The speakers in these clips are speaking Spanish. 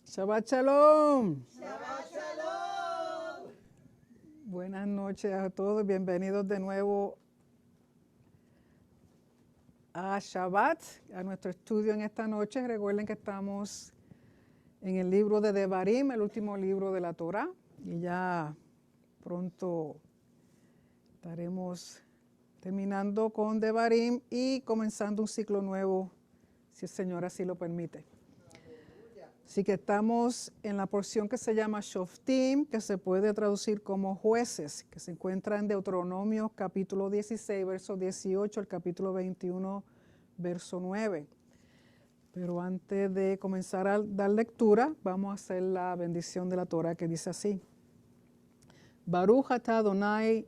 Shabbat Shalom. Shabbat Shalom. Buenas noches a todos. Bienvenidos de nuevo a Shabbat, a nuestro estudio en esta noche. Recuerden que estamos en el libro de Devarim, el último libro de la Torah. Y ya pronto estaremos terminando con Devarim y comenzando un ciclo nuevo, si el Señor así lo permite. Así que estamos en la porción que se llama Shoftim, que se puede traducir como jueces, que se encuentra en Deuteronomio capítulo 16, verso 18, el capítulo 21, verso 9. Pero antes de comenzar a dar lectura, vamos a hacer la bendición de la Torah que dice así. Baruch atah Adonai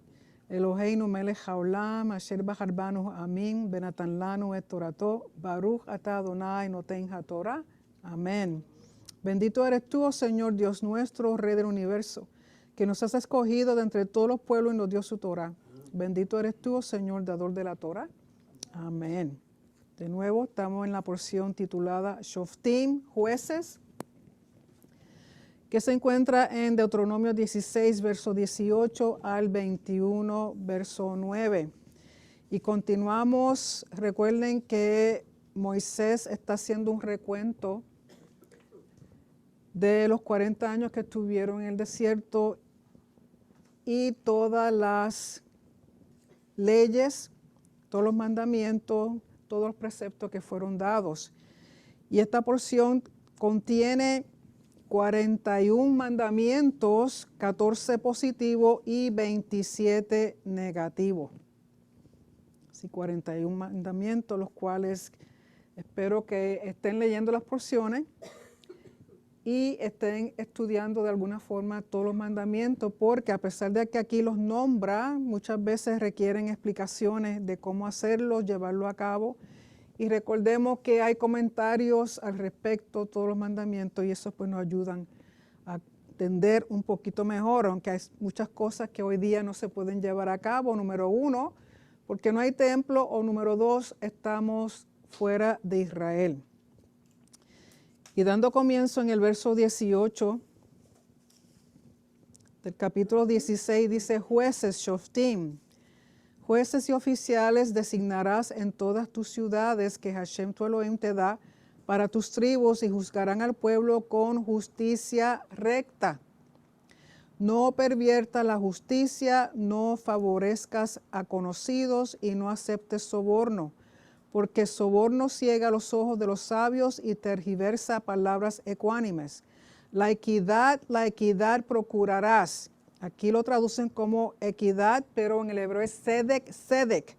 Eloheinu melech haolam asher bachar banu amin benatan lanu et torato. Baruch atah Adonai noten haTorah. Amén. Bendito eres tú, oh Señor, Dios nuestro, Rey del universo, que nos has escogido de entre todos los pueblos y nos dio su Torah. Bendito eres tú, oh Señor, dador de la Torah. Amén. De nuevo, estamos en la porción titulada Shoftim, jueces, que se encuentra en Deuteronomio 16, verso 18 al 21, verso 9. Y continuamos, recuerden que Moisés está haciendo un recuento de los 40 años que estuvieron en el desierto y todas las leyes, todos los mandamientos, todos los preceptos que fueron dados. Y esta porción contiene 41 mandamientos, 14 positivos y 27 negativos. Así 41 mandamientos, los cuales espero que estén leyendo las porciones y estén estudiando de alguna forma todos los mandamientos, porque a pesar de que aquí los nombra, muchas veces requieren explicaciones de cómo hacerlo, llevarlo a cabo. Y recordemos que hay comentarios al respecto de todos los mandamientos y eso pues nos ayudan a entender un poquito mejor, aunque hay muchas cosas que hoy día no se pueden llevar a cabo. Número 1, porque no hay templo, o número 2, estamos fuera de Israel. Y dando comienzo en el verso 18 del capítulo 16, dice, jueces, Shoftim, jueces y oficiales designarás en todas tus ciudades que Hashem tu Elohim te da para tus tribus y juzgarán al pueblo con justicia recta. No perviertas la justicia, no favorezcas a conocidos y no aceptes soborno, porque soborno ciega los ojos de los sabios y tergiversa palabras ecuánimes. La equidad procurarás. Aquí lo traducen como equidad, pero en el hebreo es sedek,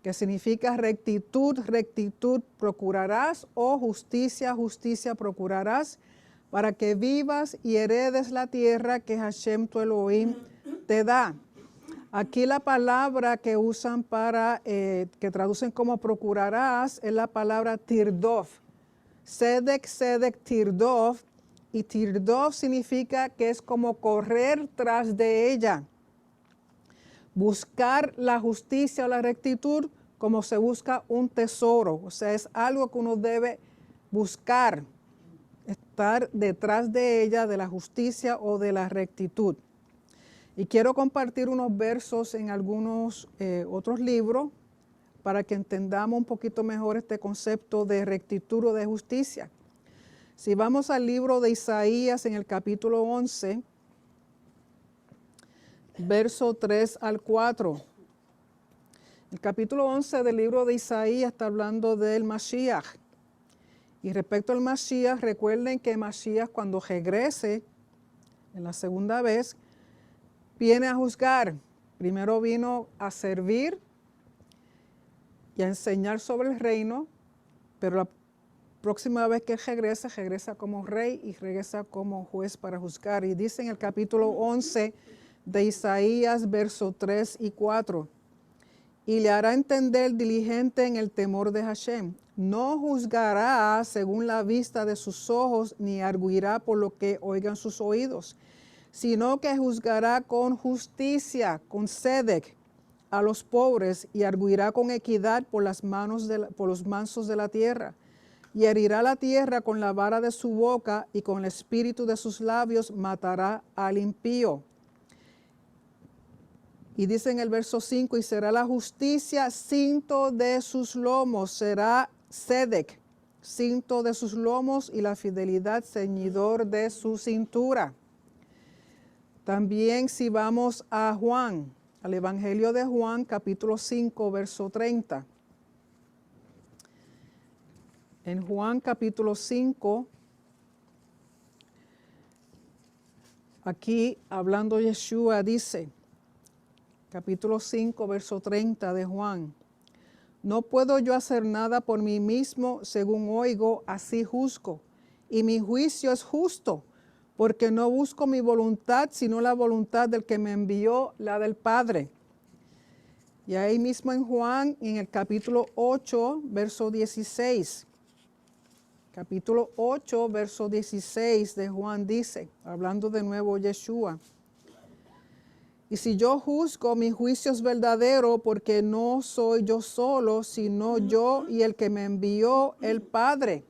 que significa rectitud procurarás, o justicia procurarás, para que vivas y heredes la tierra que Hashem tu Elohim te da. Aquí la palabra que usan para, que traducen como procurarás, es la palabra tirdof. Sedek, tirdof. Y tirdof significa que es como correr tras de ella. Buscar la justicia o la rectitud como se busca un tesoro. O sea, es algo que uno debe buscar. Estar detrás de ella, de la justicia o de la rectitud. Y quiero compartir unos versos en algunos otros libros para que entendamos un poquito mejor este concepto de rectitud o de justicia. Si vamos al libro de Isaías en el capítulo 11, verso 3 al 4. El capítulo 11 del libro de Isaías está hablando del Mashiach. Y respecto al Mashiach, recuerden que Mashiach cuando regrese en la segunda vez, viene a juzgar. Primero vino a servir y a enseñar sobre el reino, pero la próxima vez que regresa como rey y regresa como juez para juzgar. Y dice en el capítulo 11 de Isaías, versos 3 y 4, y le hará entender diligente en el temor de Hashem. No juzgará según la vista de sus ojos, ni arguirá por lo que oigan sus oídos, sino que juzgará con justicia, con sedek, a los pobres y arguirá con equidad por los mansos de la tierra. Y herirá la tierra con la vara de su boca y con el espíritu de sus labios matará al impío. Y dice en el verso 5, y será la justicia cinto de sus lomos, será Sedec, cinto de sus lomos, y la fidelidad ceñidor de su cintura. También si vamos a Juan, al Evangelio de Juan, capítulo 5, verso 30. En Juan capítulo 5, aquí hablando Yeshua dice, capítulo 5, verso 30 de Juan, no puedo yo hacer nada por mí mismo, según oigo, así juzgo, y mi juicio es justo, porque no busco mi voluntad, sino la voluntad del que me envió, la del Padre. Y ahí mismo en Juan, en el capítulo 8, verso 16, capítulo 8, verso 16 de Juan dice, hablando de nuevo Yeshua, y si yo juzgo, mi juicio es verdadero, porque no soy yo solo, sino yo y el que me envió, el Padre.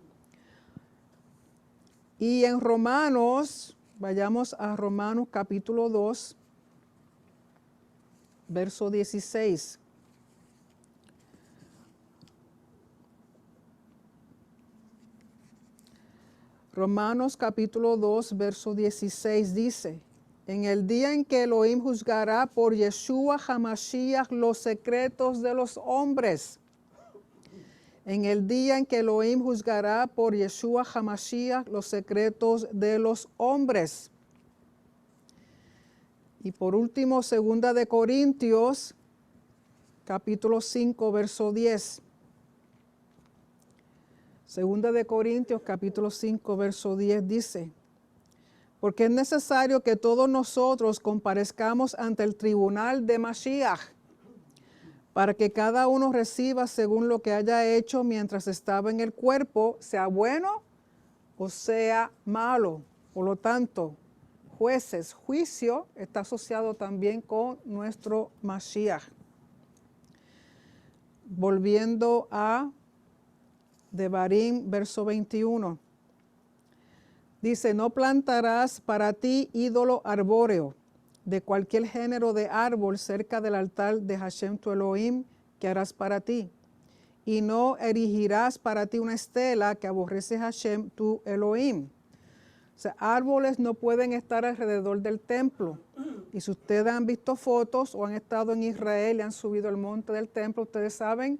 Y en Romanos, vayamos a Romanos capítulo 2, verso 16. Romanos capítulo 2, verso 16 dice, en el día en que Elohim juzgará por Yeshua HaMashiach los secretos de los hombres. En el día en que Elohim juzgará por Yeshua HaMashiach los secretos de los hombres. Y por último, 2 de Corintios, capítulo 5, verso 10. 2 de Corintios, capítulo 5, verso 10 dice, porque es necesario que todos nosotros comparezcamos ante el tribunal de Mashiach, para que cada uno reciba según lo que haya hecho mientras estaba en el cuerpo, sea bueno o sea malo. Por lo tanto, jueces, juicio está asociado también con nuestro Mashiach. Volviendo a Devarim, verso 21. Dice, no plantarás para ti ídolo arbóreo de cualquier género de árbol cerca del altar de Hashem tu Elohim que harás para ti. Y no erigirás para ti una estela que aborrece Hashem tu Elohim. O sea, árboles no pueden estar alrededor del templo. Y si ustedes han visto fotos o han estado en Israel y han subido al monte del templo, ustedes saben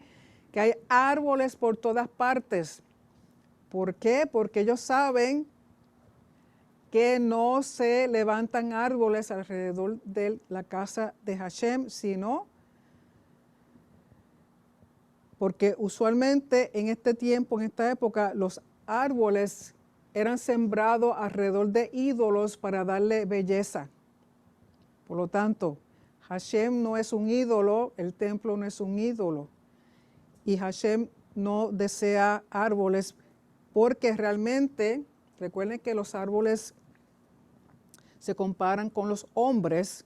que hay árboles por todas partes. ¿Por qué? Porque ellos saben que no se levantan árboles alrededor de la casa de Hashem, sino porque usualmente en este tiempo, en esta época, los árboles eran sembrados alrededor de ídolos para darle belleza. Por lo tanto, Hashem no es un ídolo, el templo no es un ídolo. Y Hashem no desea árboles porque realmente, recuerden que los árboles se comparan con los hombres,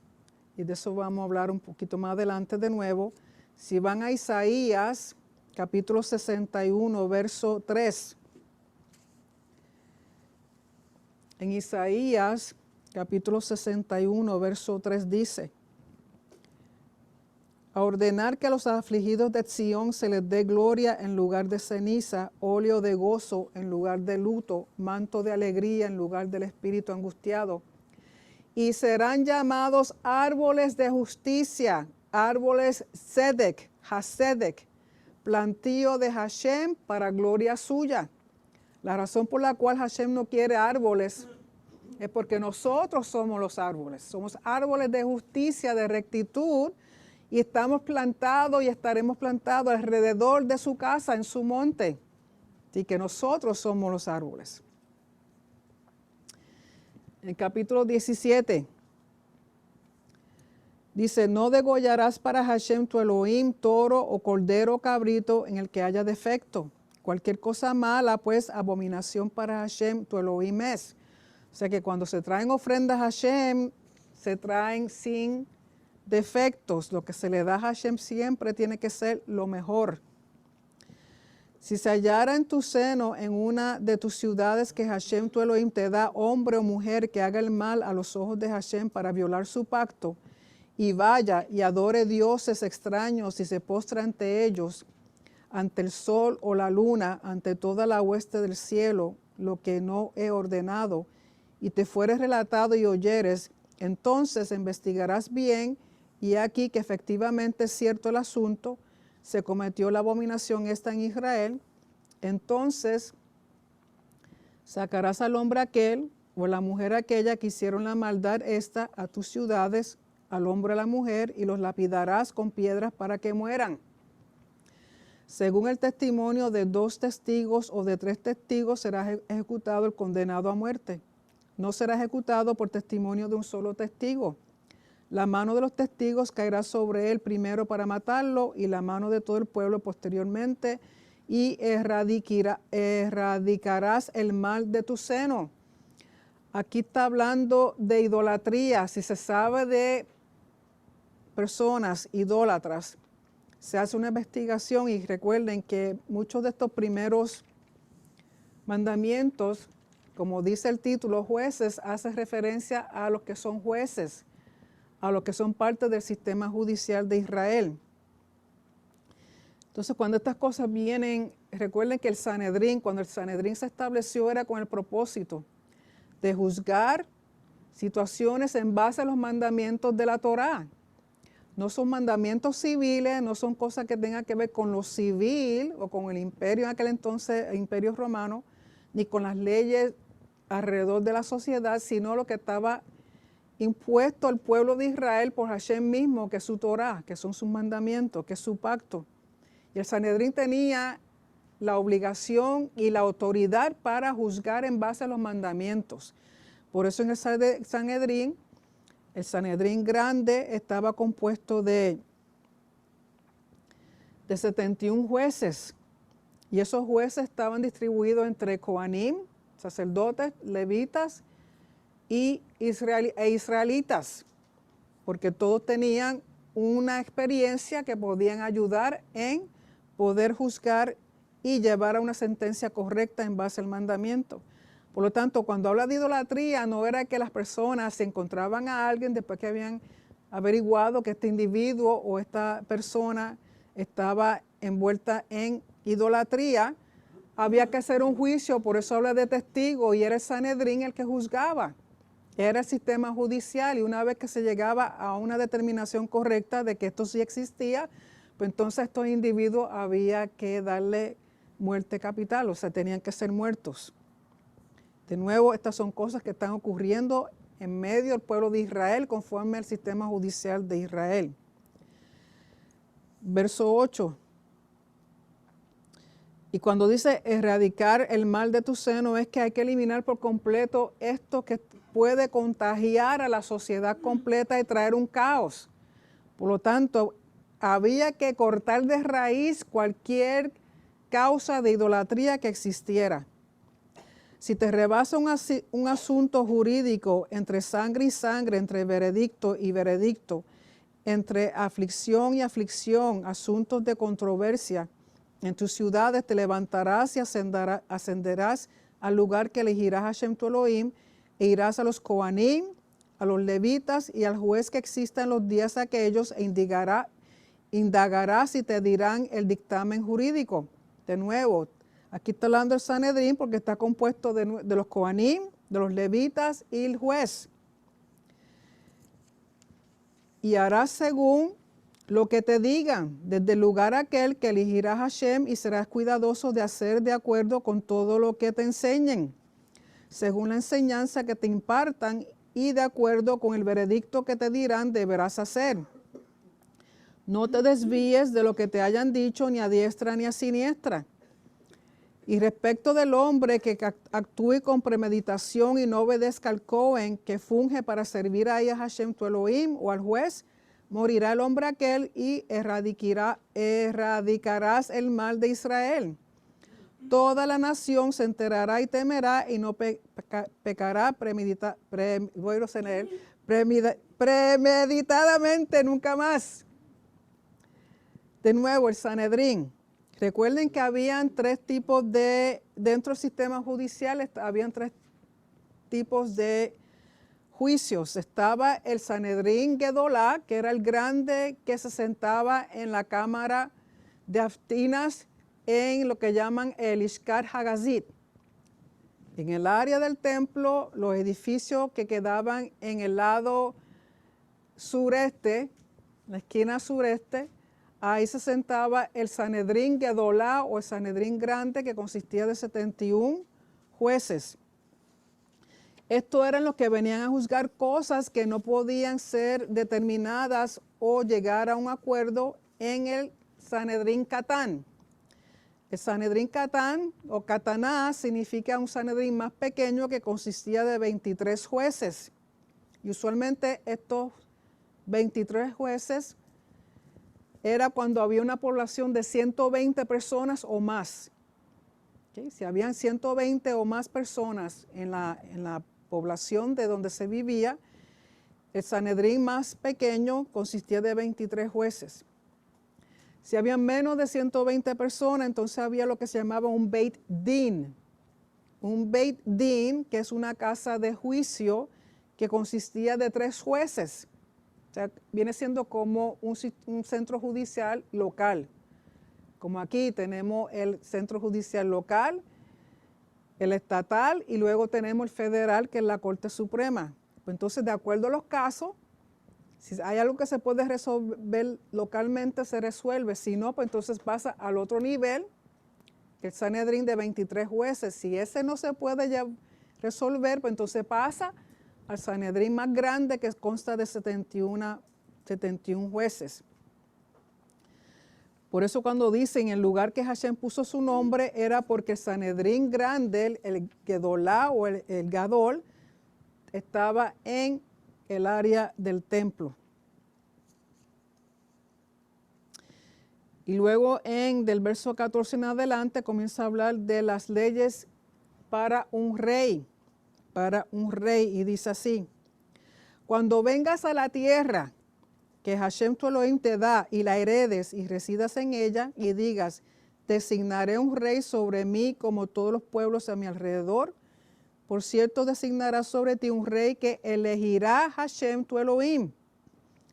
y de eso vamos a hablar un poquito más adelante de nuevo. Si van a Isaías, capítulo 61, verso 3. En Isaías, capítulo 61, verso 3 dice, a ordenar que a los afligidos de Sión se les dé gloria en lugar de ceniza, óleo de gozo en lugar de luto, manto de alegría en lugar del espíritu angustiado. Y serán llamados árboles de justicia, árboles Sedec, Hasedec, plantío de Hashem para gloria suya. La razón por la cual Hashem no quiere árboles es porque nosotros somos los árboles. Somos árboles de justicia, de rectitud, y estamos plantados y estaremos plantados alrededor de su casa, en su monte. Así que nosotros somos los árboles. En capítulo 17 dice, no degollarás para Hashem tu Elohim toro o cordero o cabrito en el que haya defecto. Cualquier cosa mala, pues abominación para Hashem tu Elohim es. O sea que cuando se traen ofrendas a Hashem, se traen sin defectos. Lo que se le da a Hashem siempre tiene que ser lo mejor. Si se hallara en tu seno, en una de tus ciudades que Hashem tu Elohim te da, hombre o mujer que haga el mal a los ojos de Hashem para violar su pacto, y vaya y adore dioses extraños y se postra ante ellos, ante el sol o la luna, ante toda la hueste del cielo, lo que no he ordenado, y te fueres relatado y oyeres, entonces investigarás bien, y aquí que efectivamente es cierto el asunto, se cometió la abominación esta en Israel, entonces sacarás al hombre aquel o la mujer aquella que hicieron la maldad esta a tus ciudades, al hombre o a la mujer, y los lapidarás con piedras para que mueran. Según el testimonio de 2 testigos o de 3 testigos será ejecutado el condenado a muerte. No será ejecutado por testimonio de un solo testigo. La mano de los testigos caerá sobre él primero para matarlo y la mano de todo el pueblo posteriormente, y erradicarás el mal de tu seno. Aquí está hablando de idolatría. Si se sabe de personas idólatras, se hace una investigación y recuerden que muchos de estos primeros mandamientos, como dice el título, jueces, hace referencia a los que son jueces, a los que son parte del sistema judicial de Israel. Entonces, cuando estas cosas vienen, recuerden que cuando el Sanedrín se estableció, era con el propósito de juzgar situaciones en base a los mandamientos de la Torá. No son mandamientos civiles, no son cosas que tengan que ver con lo civil o con el imperio en aquel entonces, el imperio romano, ni con las leyes alrededor de la sociedad, sino lo que estaba impuesto al pueblo de Israel por Hashem mismo, que es su Torá, que son sus mandamientos, que es su pacto. Y el Sanedrín tenía la obligación y la autoridad para juzgar en base a los mandamientos. Por eso en el Sanedrín grande estaba compuesto de 71 jueces. Y esos jueces estaban distribuidos entre Coanim, sacerdotes, levitas e israelitas, porque todos tenían una experiencia que podían ayudar en poder juzgar y llevar a una sentencia correcta en base al mandamiento. Por lo tanto, cuando habla de idolatría, no era que las personas se encontraban a alguien después que habían averiguado que este individuo o esta persona estaba envuelta en idolatría, había que hacer un juicio, por eso habla de testigo, y era el Sanedrín el que juzgaba. Era el sistema judicial, y una vez que se llegaba a una determinación correcta de que esto sí existía, pues entonces a estos individuos había que darle muerte capital, o sea, tenían que ser muertos. De nuevo, estas son cosas que están ocurriendo en medio del pueblo de Israel conforme al sistema judicial de Israel. Verso 8. Y cuando dice erradicar el mal de tu seno, es que hay que eliminar por completo esto que puede contagiar a la sociedad completa y traer un caos. Por lo tanto, había que cortar de raíz cualquier causa de idolatría que existiera. Si te rebasa un asunto jurídico entre sangre y sangre, entre veredicto y veredicto, entre aflicción y aflicción, asuntos de controversia, en tus ciudades te levantarás y ascenderás al lugar que elegirás Hashem tu Elohim, e irás a los Coanim, a los levitas y al juez que exista en los días aquellos, e indagarás y te dirán el dictamen jurídico. De nuevo, aquí está hablando el Sanedrín porque está compuesto de los Coanim, de los levitas y el juez. Y harás según lo que te digan, desde el lugar aquel que elegirás Hashem, y serás cuidadoso de hacer de acuerdo con todo lo que te enseñen, según la enseñanza que te impartan, y de acuerdo con el veredicto que te dirán, deberás hacer. No te desvíes de lo que te hayan dicho, ni a diestra ni a siniestra. Y respecto del hombre que actúe con premeditación y no obedezca al Cohen, que funge para servir a Hashem tu Elohim o al juez, morirá el hombre aquel, y erradicarás el mal de Israel. Toda la nación se enterará y temerá, y no pecará premeditadamente, nunca más. De nuevo, el Sanedrín. Recuerden que habían tres tipos dentro del sistema judicial, habían tres tipos de juicios. Estaba el Sanedrín Gedolá, que era el grande que se sentaba en la cámara de Aftinas en lo que llaman el Ishkar Hagazit. En el área del templo, los edificios que quedaban en el lado sureste, la esquina sureste, ahí se sentaba el Sanedrín Gedolá o el Sanedrín Grande, que consistía de 71 jueces. Estos eran los que venían a juzgar cosas que no podían ser determinadas o llegar a un acuerdo en el Sanedrín Catán. El Sanedrín Catán o Cataná significa un Sanedrín más pequeño que consistía de 23 jueces. Y usualmente estos 23 jueces era cuando había una población de 120 personas o más. ¿Okay? Si habían 120 o más personas en la población de donde se vivía, el Sanedrín más pequeño consistía de 23 jueces. Si había menos de 120 personas, entonces había lo que se llamaba un Beit Din. Un Beit Din, que es una casa de juicio que consistía de 3 jueces. O sea, viene siendo como un centro judicial local. Como aquí tenemos el centro judicial local, el estatal y luego tenemos el federal, que es la Corte Suprema. Pues entonces, de acuerdo a los casos, si hay algo que se puede resolver localmente, se resuelve. Si no, pues entonces pasa al otro nivel, el Sanedrín de 23 jueces. Si ese no se puede ya resolver, pues entonces pasa al Sanedrín más grande, que consta de 71 jueces. Por eso cuando dicen el lugar que Hashem puso su nombre, era porque el Sanedrín grande, el Gedolá o el Gadol, estaba en el área del templo. Y luego del verso 14 en adelante comienza a hablar de las leyes para un rey, y dice así: cuando vengas a la tierra que Hashem tu Elohim te da y la heredes y residas en ella y digas, designaré un rey sobre mí como todos los pueblos a mi alrededor. Por cierto, designará sobre ti un rey que elegirá Hashem tu Elohim.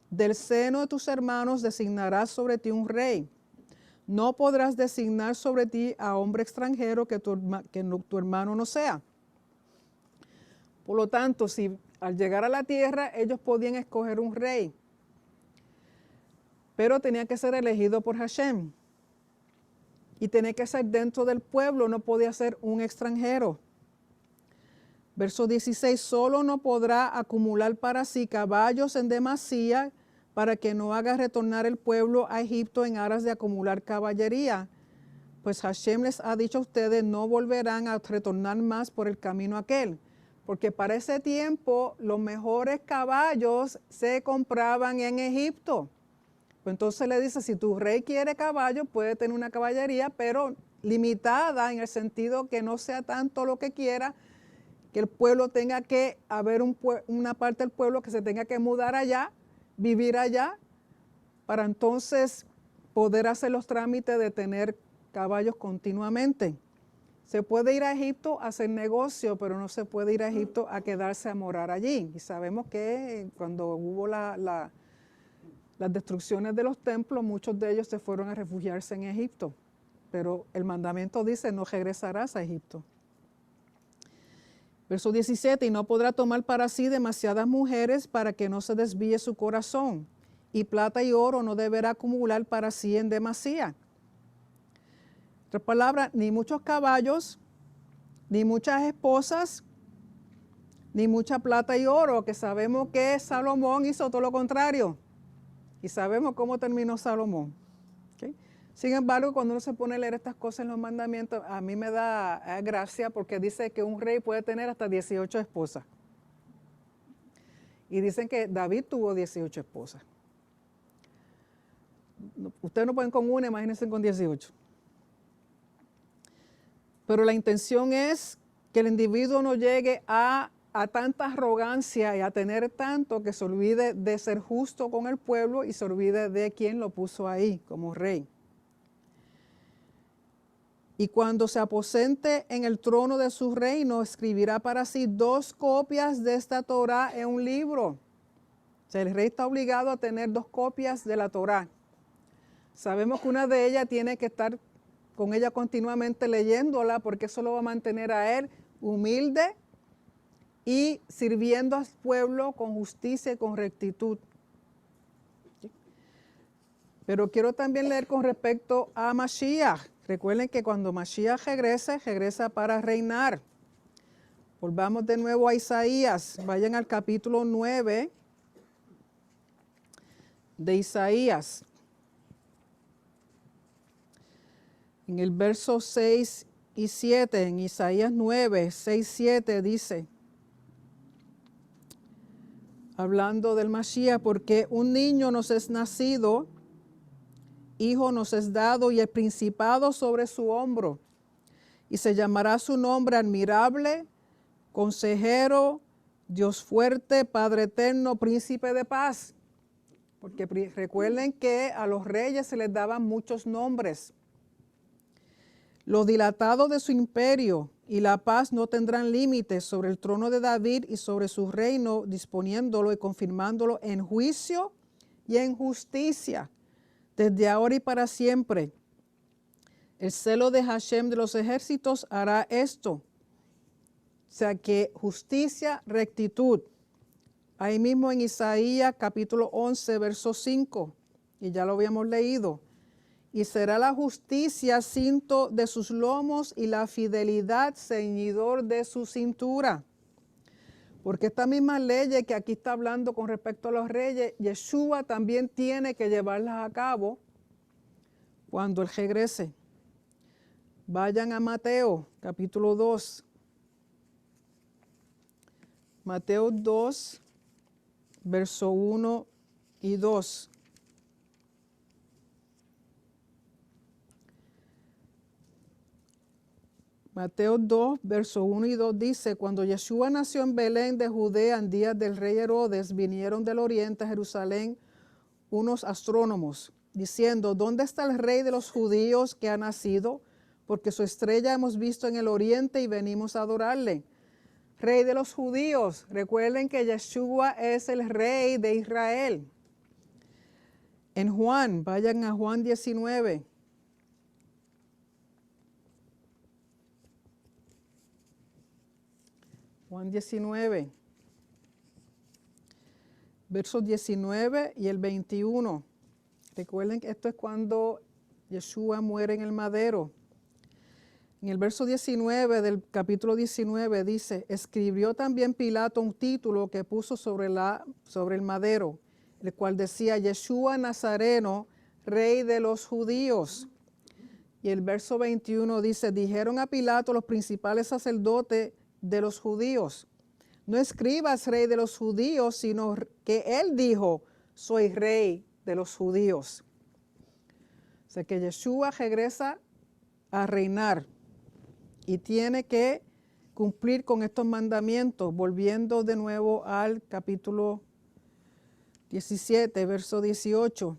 Del seno de tus hermanos designarás sobre ti un rey. No podrás designar sobre ti a hombre extranjero que tu hermano no sea. Por lo tanto, si al llegar a la tierra ellos podían escoger un rey, pero tenía que ser elegido por Hashem. Y tenía que ser dentro del pueblo, no podía ser un extranjero. Verso 16, solo no podrá acumular para sí caballos en demasía para que no haga retornar el pueblo a Egipto en aras de acumular caballería. Pues Hashem les ha dicho a ustedes, no volverán a retornar más por el camino aquel. Porque para ese tiempo los mejores caballos se compraban en Egipto. Pues entonces le dice, si tu rey quiere caballo, puede tener una caballería, pero limitada en el sentido que no sea tanto lo que quiera, que el pueblo tenga que haber una parte del pueblo que se tenga que mudar allá, vivir allá, para entonces poder hacer los trámites de tener caballos continuamente. Se puede ir a Egipto a hacer negocio, pero no se puede ir a Egipto a quedarse a morar allí. Y sabemos que cuando hubo las destrucciones de los templos, muchos de ellos se fueron a refugiarse en Egipto. Pero el mandamiento dice, no regresarás a Egipto. Verso 17, y no podrá tomar para sí demasiadas mujeres para que no se desvíe su corazón. Y plata y oro no deberá acumular para sí en demasía. Otra palabra, ni muchos caballos, ni muchas esposas, ni mucha plata y oro, que sabemos que Salomón hizo todo lo contrario. Y sabemos cómo terminó Salomón. ¿Okay? Sin embargo, cuando uno se pone a leer estas cosas en los mandamientos, a mí me da gracia porque dice que un rey puede tener hasta 18 esposas. Y dicen que David tuvo 18 esposas. Ustedes no pueden con una, imagínense con 18. Pero la intención es que el individuo no llegue a a tanta arrogancia y a tener tanto que se olvide de ser justo con el pueblo y se olvide de quien lo puso ahí como rey. Y cuando se aposente en el trono de su reino, escribirá para sí 2 copias de esta Torá en un libro. O sea, el rey está obligado a tener 2 copias de la Torá. Sabemos que una de ellas tiene que estar con ella continuamente leyéndola, porque eso lo va a mantener a él humilde y sirviendo al pueblo con justicia y con rectitud. Pero quiero también leer con respecto a Mashiach. Recuerden que cuando Mashiach regrese, regresa para reinar. Volvamos de nuevo a Isaías. Vayan al capítulo 9 de Isaías. En el verso 6 y 7, en Isaías 9, 6, 7 dice, hablando del Mashiach, porque un niño nos es nacido, hijo nos es dado y el principado sobre su hombro, y se llamará su nombre admirable, consejero, Dios fuerte, Padre eterno, príncipe de paz. Porque recuerden que a los reyes se les daban muchos nombres. Lo dilatado de su imperio y la paz no tendrán límites sobre el trono de David y sobre su reino, disponiéndolo y confirmándolo en juicio y en justicia, desde ahora y para siempre. El celo de Hashem de los ejércitos hará esto. O sea que justicia, rectitud. Ahí mismo en Isaías capítulo 11, verso 5, y ya lo habíamos leído. Y será la justicia cinto de sus lomos y la fidelidad ceñidor de su cintura. Porque esta misma ley que aquí está hablando con respecto a los reyes, Yeshua también tiene que llevarlas a cabo cuando Él regrese. Vayan a Mateo, capítulo 2. Mateo 2, verso 1 y 2. Mateo 2, verso 1 y 2 dice, cuando Yeshua nació en Belén de Judea en días del rey Herodes, vinieron del oriente a Jerusalén unos astrónomos, diciendo, ¿dónde está el rey de los judíos que ha nacido? Porque su estrella hemos visto en el oriente y venimos a adorarle. Rey de los judíos, recuerden que Yeshua es el rey de Israel. En Juan, vayan a Juan 19. Juan 19, versos 19 y el 21. Recuerden que esto es cuando Yeshua muere en el madero. En el verso 19 del capítulo 19 dice, escribió también Pilato un título que puso sobre el madero, el cual decía, Yeshua Nazareno, rey de los judíos. Y el verso 21 dice, dijeron a Pilato los principales sacerdotes de los judíos, no escribas rey de los judíos, sino que él dijo, soy rey de los judíos. O sea que Yeshua regresa a reinar y tiene que cumplir con estos mandamientos, volviendo de nuevo al capítulo 17, verso 18.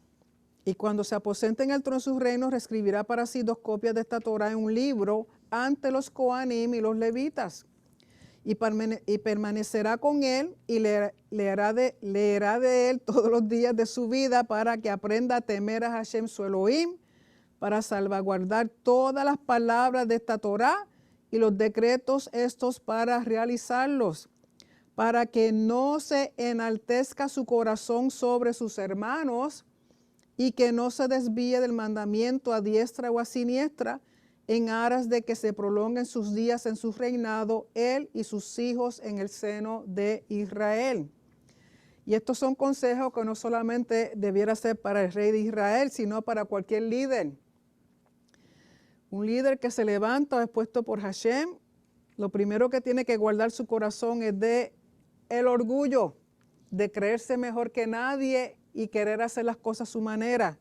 Y cuando se aposente en el trono de su reino, reescribirá para sí 2 copias de esta Torá en un libro ante los Coanim y los levitas. Y permanecerá con él y leerá de él todos los días de su vida para que aprenda a temer a Hashem su Elohim, para salvaguardar todas las palabras de esta Torá y los decretos estos para realizarlos, para que no se enaltezca su corazón sobre sus hermanos y que no se desvíe del mandamiento a diestra o a siniestra, en aras de que se prolonguen sus días en su reinado, él y sus hijos en el seno de Israel. Y estos son consejos que no solamente debiera ser para el rey de Israel, sino para cualquier líder. Un líder que se levanta o es puesto por Hashem, lo primero que tiene que guardar su corazón es de el orgullo, de creerse mejor que nadie y querer hacer las cosas a su manera.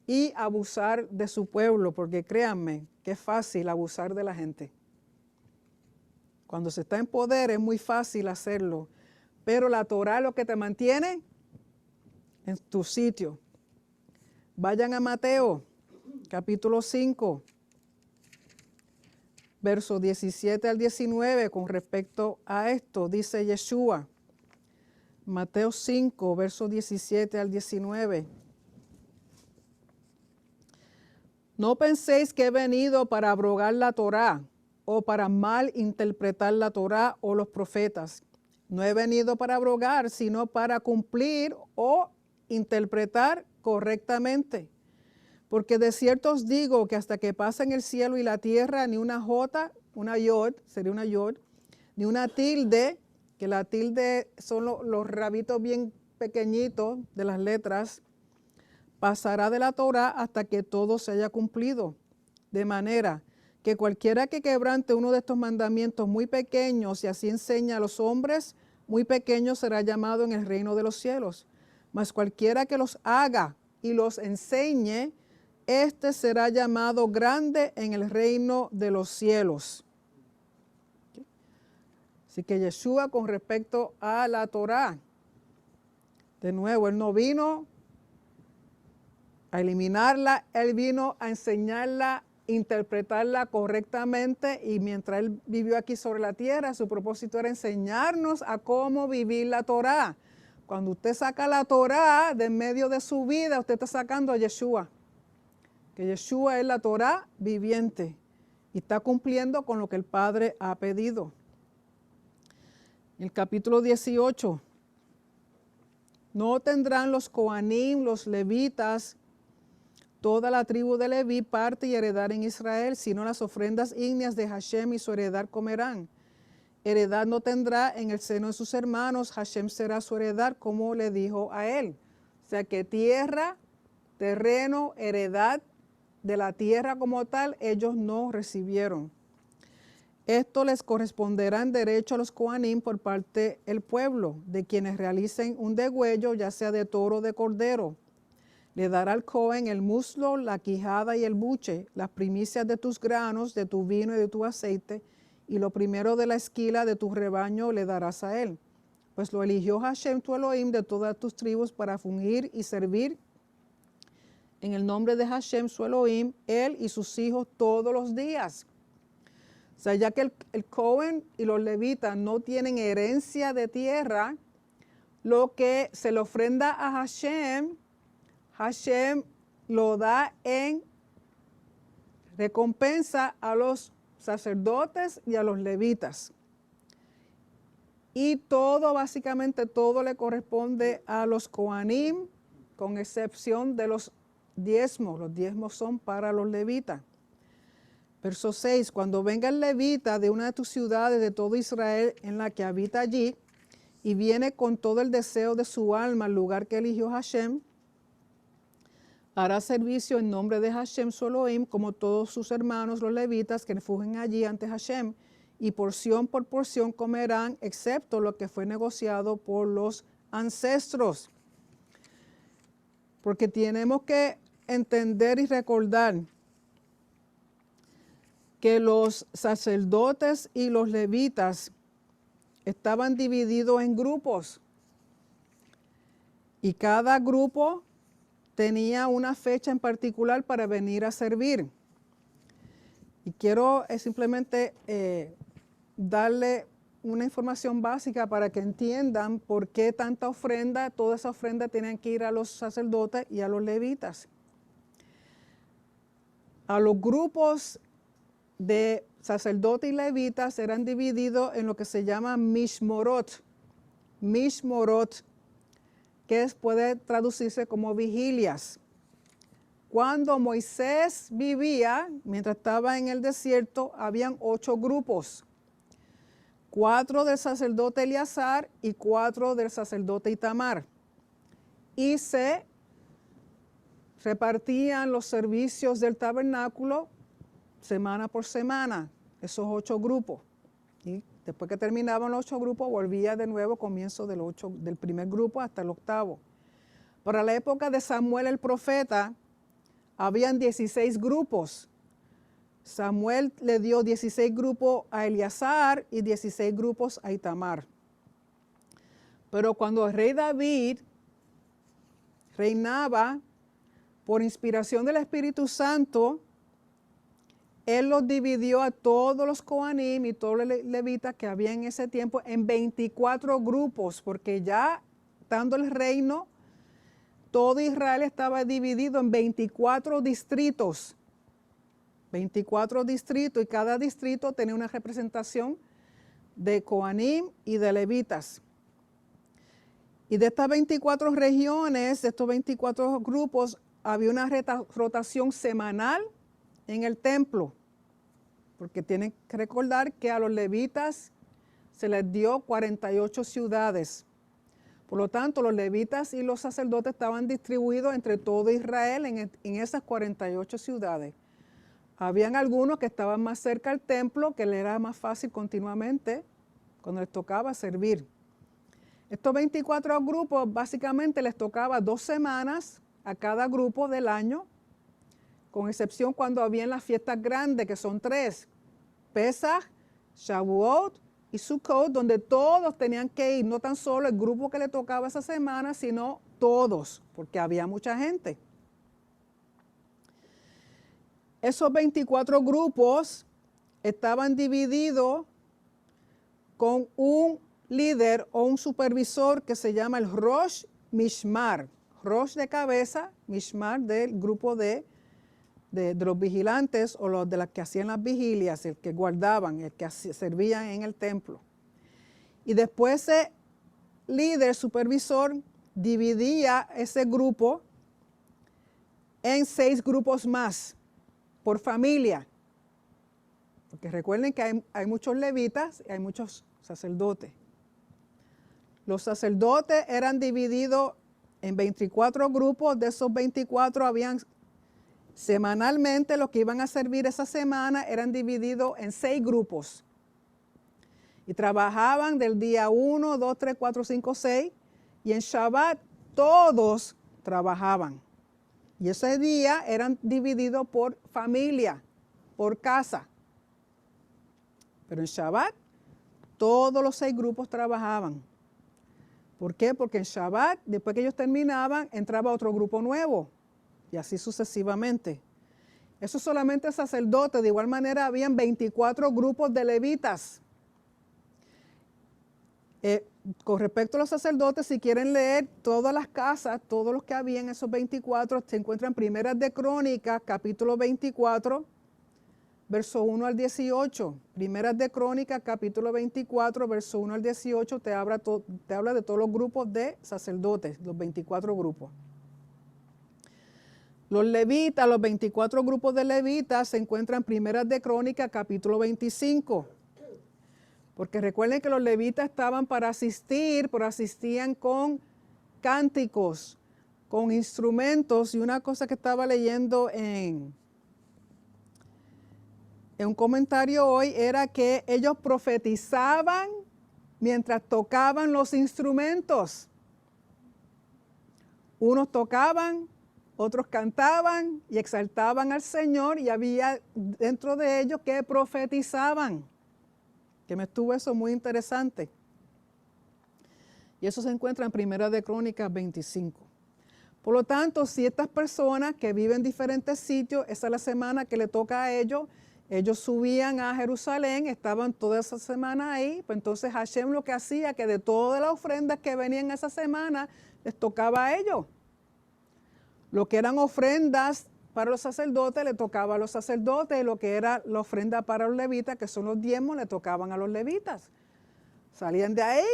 Y abusar de su pueblo, porque créanme que es fácil abusar de la gente. Cuando se está en poder es muy fácil hacerlo, pero la Torah es lo que te mantiene en tu sitio. Vayan a Mateo, capítulo 5, versos 17 al 19, con respecto a esto, dice Yeshua. Mateo 5, versos 17 al 19. No penséis que he venido para abrogar la Torá o para mal interpretar la Torá o los profetas. No he venido para abrogar, sino para cumplir o interpretar correctamente. Porque de cierto os digo que hasta que pasen el cielo y la tierra, ni una jota, una yod, sería una yod, ni una tilde, que la tilde son los rabitos bien pequeñitos de las letras, pasará de la Torá hasta que todo se haya cumplido. De manera que cualquiera que quebrante uno de estos mandamientos muy pequeños y así enseña a los hombres, muy pequeño será llamado en el reino de los cielos. Mas cualquiera que los haga y los enseñe, este será llamado grande en el reino de los cielos. Así que Yeshua, con respecto a la Torá, de nuevo, él no vino a eliminarla, él vino a enseñarla, interpretarla correctamente, y mientras él vivió aquí sobre la tierra, su propósito era enseñarnos a cómo vivir la Torá. Cuando usted saca la Torá de en medio de su vida, usted está sacando a Yeshua. Que Yeshua es la Torá viviente y está cumpliendo con lo que el Padre ha pedido. En el capítulo 18, no tendrán los Coanim, los levitas, toda la tribu de Leví parte y heredar en Israel, sino las ofrendas ígneas de Hashem y su heredad comerán. Heredad no tendrá en el seno de sus hermanos, Hashem será su heredad, como le dijo a él. O sea que tierra, terreno, heredad de la tierra como tal, ellos no recibieron. Esto les corresponderá en derecho a los Coanim por parte del pueblo, de quienes realicen un degüello, ya sea de toro o de cordero. Le dará al Cohen el muslo, la quijada y el buche, las primicias de tus granos, de tu vino y de tu aceite, y lo primero de la esquila de tu rebaño le darás a él. Pues lo eligió Hashem tu Elohim de todas tus tribus para fungir y servir en el nombre de Hashem su Elohim, él y sus hijos todos los días. O sea, ya que el Cohen y los levitas no tienen herencia de tierra, lo que se le ofrenda a Hashem, Hashem lo da en recompensa a los sacerdotes y a los levitas. Y todo, básicamente todo le corresponde a los Coanim, con excepción de los diezmos. Los diezmos son para los levitas. Verso 6, cuando venga el levita de una de tus ciudades de todo Israel en la que habita allí, y viene con todo el deseo de su alma al lugar que eligió Hashem, hará servicio en nombre de Hashem su Elohim, como todos sus hermanos los levitas que refugen allí ante Hashem, y porción por porción comerán, excepto lo que fue negociado por los ancestros. Porque tenemos que entender y recordar que los sacerdotes y los levitas estaban divididos en grupos, y cada grupo tenía una fecha en particular para venir a servir. Y quiero simplemente darle una información básica para que entiendan por qué tanta ofrenda. Toda esa ofrenda tienen que ir a los sacerdotes y a los levitas. A los grupos de sacerdotes y levitas eran divididos en lo que se llama mishmorot. Mishmorot, que puede traducirse como vigilias. Cuando Moisés vivía, mientras estaba en el desierto, habían 8 grupos. 4 del sacerdote Eleazar y 4 del sacerdote Itamar. Y se repartían los servicios del tabernáculo semana por semana, esos 8 grupos. Y después que terminaban los 8 grupos, volvía de nuevo comienzo del primer grupo hasta el 8º. Para la época de Samuel el profeta, habían 16 grupos. Samuel le dio 16 grupos a Eleazar y 16 grupos a Itamar. Pero cuando el rey David reinaba por inspiración del Espíritu Santo, él los dividió a todos los Coanim y todos los levitas que había en ese tiempo en 24 grupos, porque ya dando el reino, todo Israel estaba dividido en 24 distritos. 24 distritos y cada distrito tenía una representación de Coanim y de levitas. Y de estas 24 regiones, de estos 24 grupos, había una rotación semanal en el templo, porque tienen que recordar que a los levitas se les dio 48 ciudades. Por lo tanto, los levitas y los sacerdotes estaban distribuidos entre todo Israel en esas 48 ciudades. Habían algunos que estaban más cerca al templo, que les era más fácil continuamente cuando les tocaba servir. Estos 24 grupos básicamente les tocaba 2 semanas a cada grupo del año, con excepción cuando habían las fiestas grandes, que son 3, Pesach, Shavuot y Sukkot, donde todos tenían que ir, no tan solo el grupo que le tocaba esa semana, sino todos, porque había mucha gente. Esos 24 grupos estaban divididos con un líder o un supervisor que se llama el Rosh Mishmar. Rosh de cabeza, Mishmar del grupo de los vigilantes o los de las que hacían las vigilias, el que guardaban, el que servían en el templo. Y después ese líder, supervisor, dividía ese grupo en 6 grupos más por familia. Porque recuerden que hay muchos levitas y hay muchos sacerdotes. Los sacerdotes eran divididos en 24 grupos. De esos 24 habían semanalmente los que iban a servir esa semana eran divididos en 6 grupos. Y trabajaban del día 1, 2, 3, 4, 5, 6. Y en Shabbat todos trabajaban. Y ese día eran divididos por familia, por casa. Pero en Shabbat todos los 6 grupos trabajaban. ¿Por qué? Porque en Shabbat, después que ellos terminaban, entraba otro grupo nuevo. Y así sucesivamente. Eso solamente sacerdotes. De igual manera, habían 24 grupos de levitas. Con respecto a los sacerdotes, si quieren leer todas las casas, todos los que había en esos 24, se encuentran Primeras de Crónicas, capítulo 24, verso 1 al 18. Primeras de Crónicas, capítulo 24, verso 1 al 18, te habla de todos los grupos de sacerdotes, los 24 grupos. Los levitas, los 24 grupos de levitas se encuentran Primeras de Crónicas, capítulo 25. Porque recuerden que los levitas estaban para asistir, pero asistían con cánticos, con instrumentos. Y una cosa que estaba leyendo en un comentario hoy era que ellos profetizaban mientras tocaban los instrumentos. Unos tocaban, otros cantaban y exaltaban al Señor, y había dentro de ellos que profetizaban. Que me estuvo eso muy interesante. Y eso se encuentra en Primera de Crónicas 25. Por lo tanto, si estas personas que viven en diferentes sitios, esa es la semana que le toca a ellos, ellos subían a Jerusalén, estaban toda esa semana ahí, pues entonces Hashem lo que hacía, que de todas las ofrendas que venían esa semana, les tocaba a ellos. Lo que eran ofrendas para los sacerdotes, le tocaba a los sacerdotes, y lo que era la ofrenda para los levitas, que son los diezmos, le tocaban a los levitas. Salían de ahí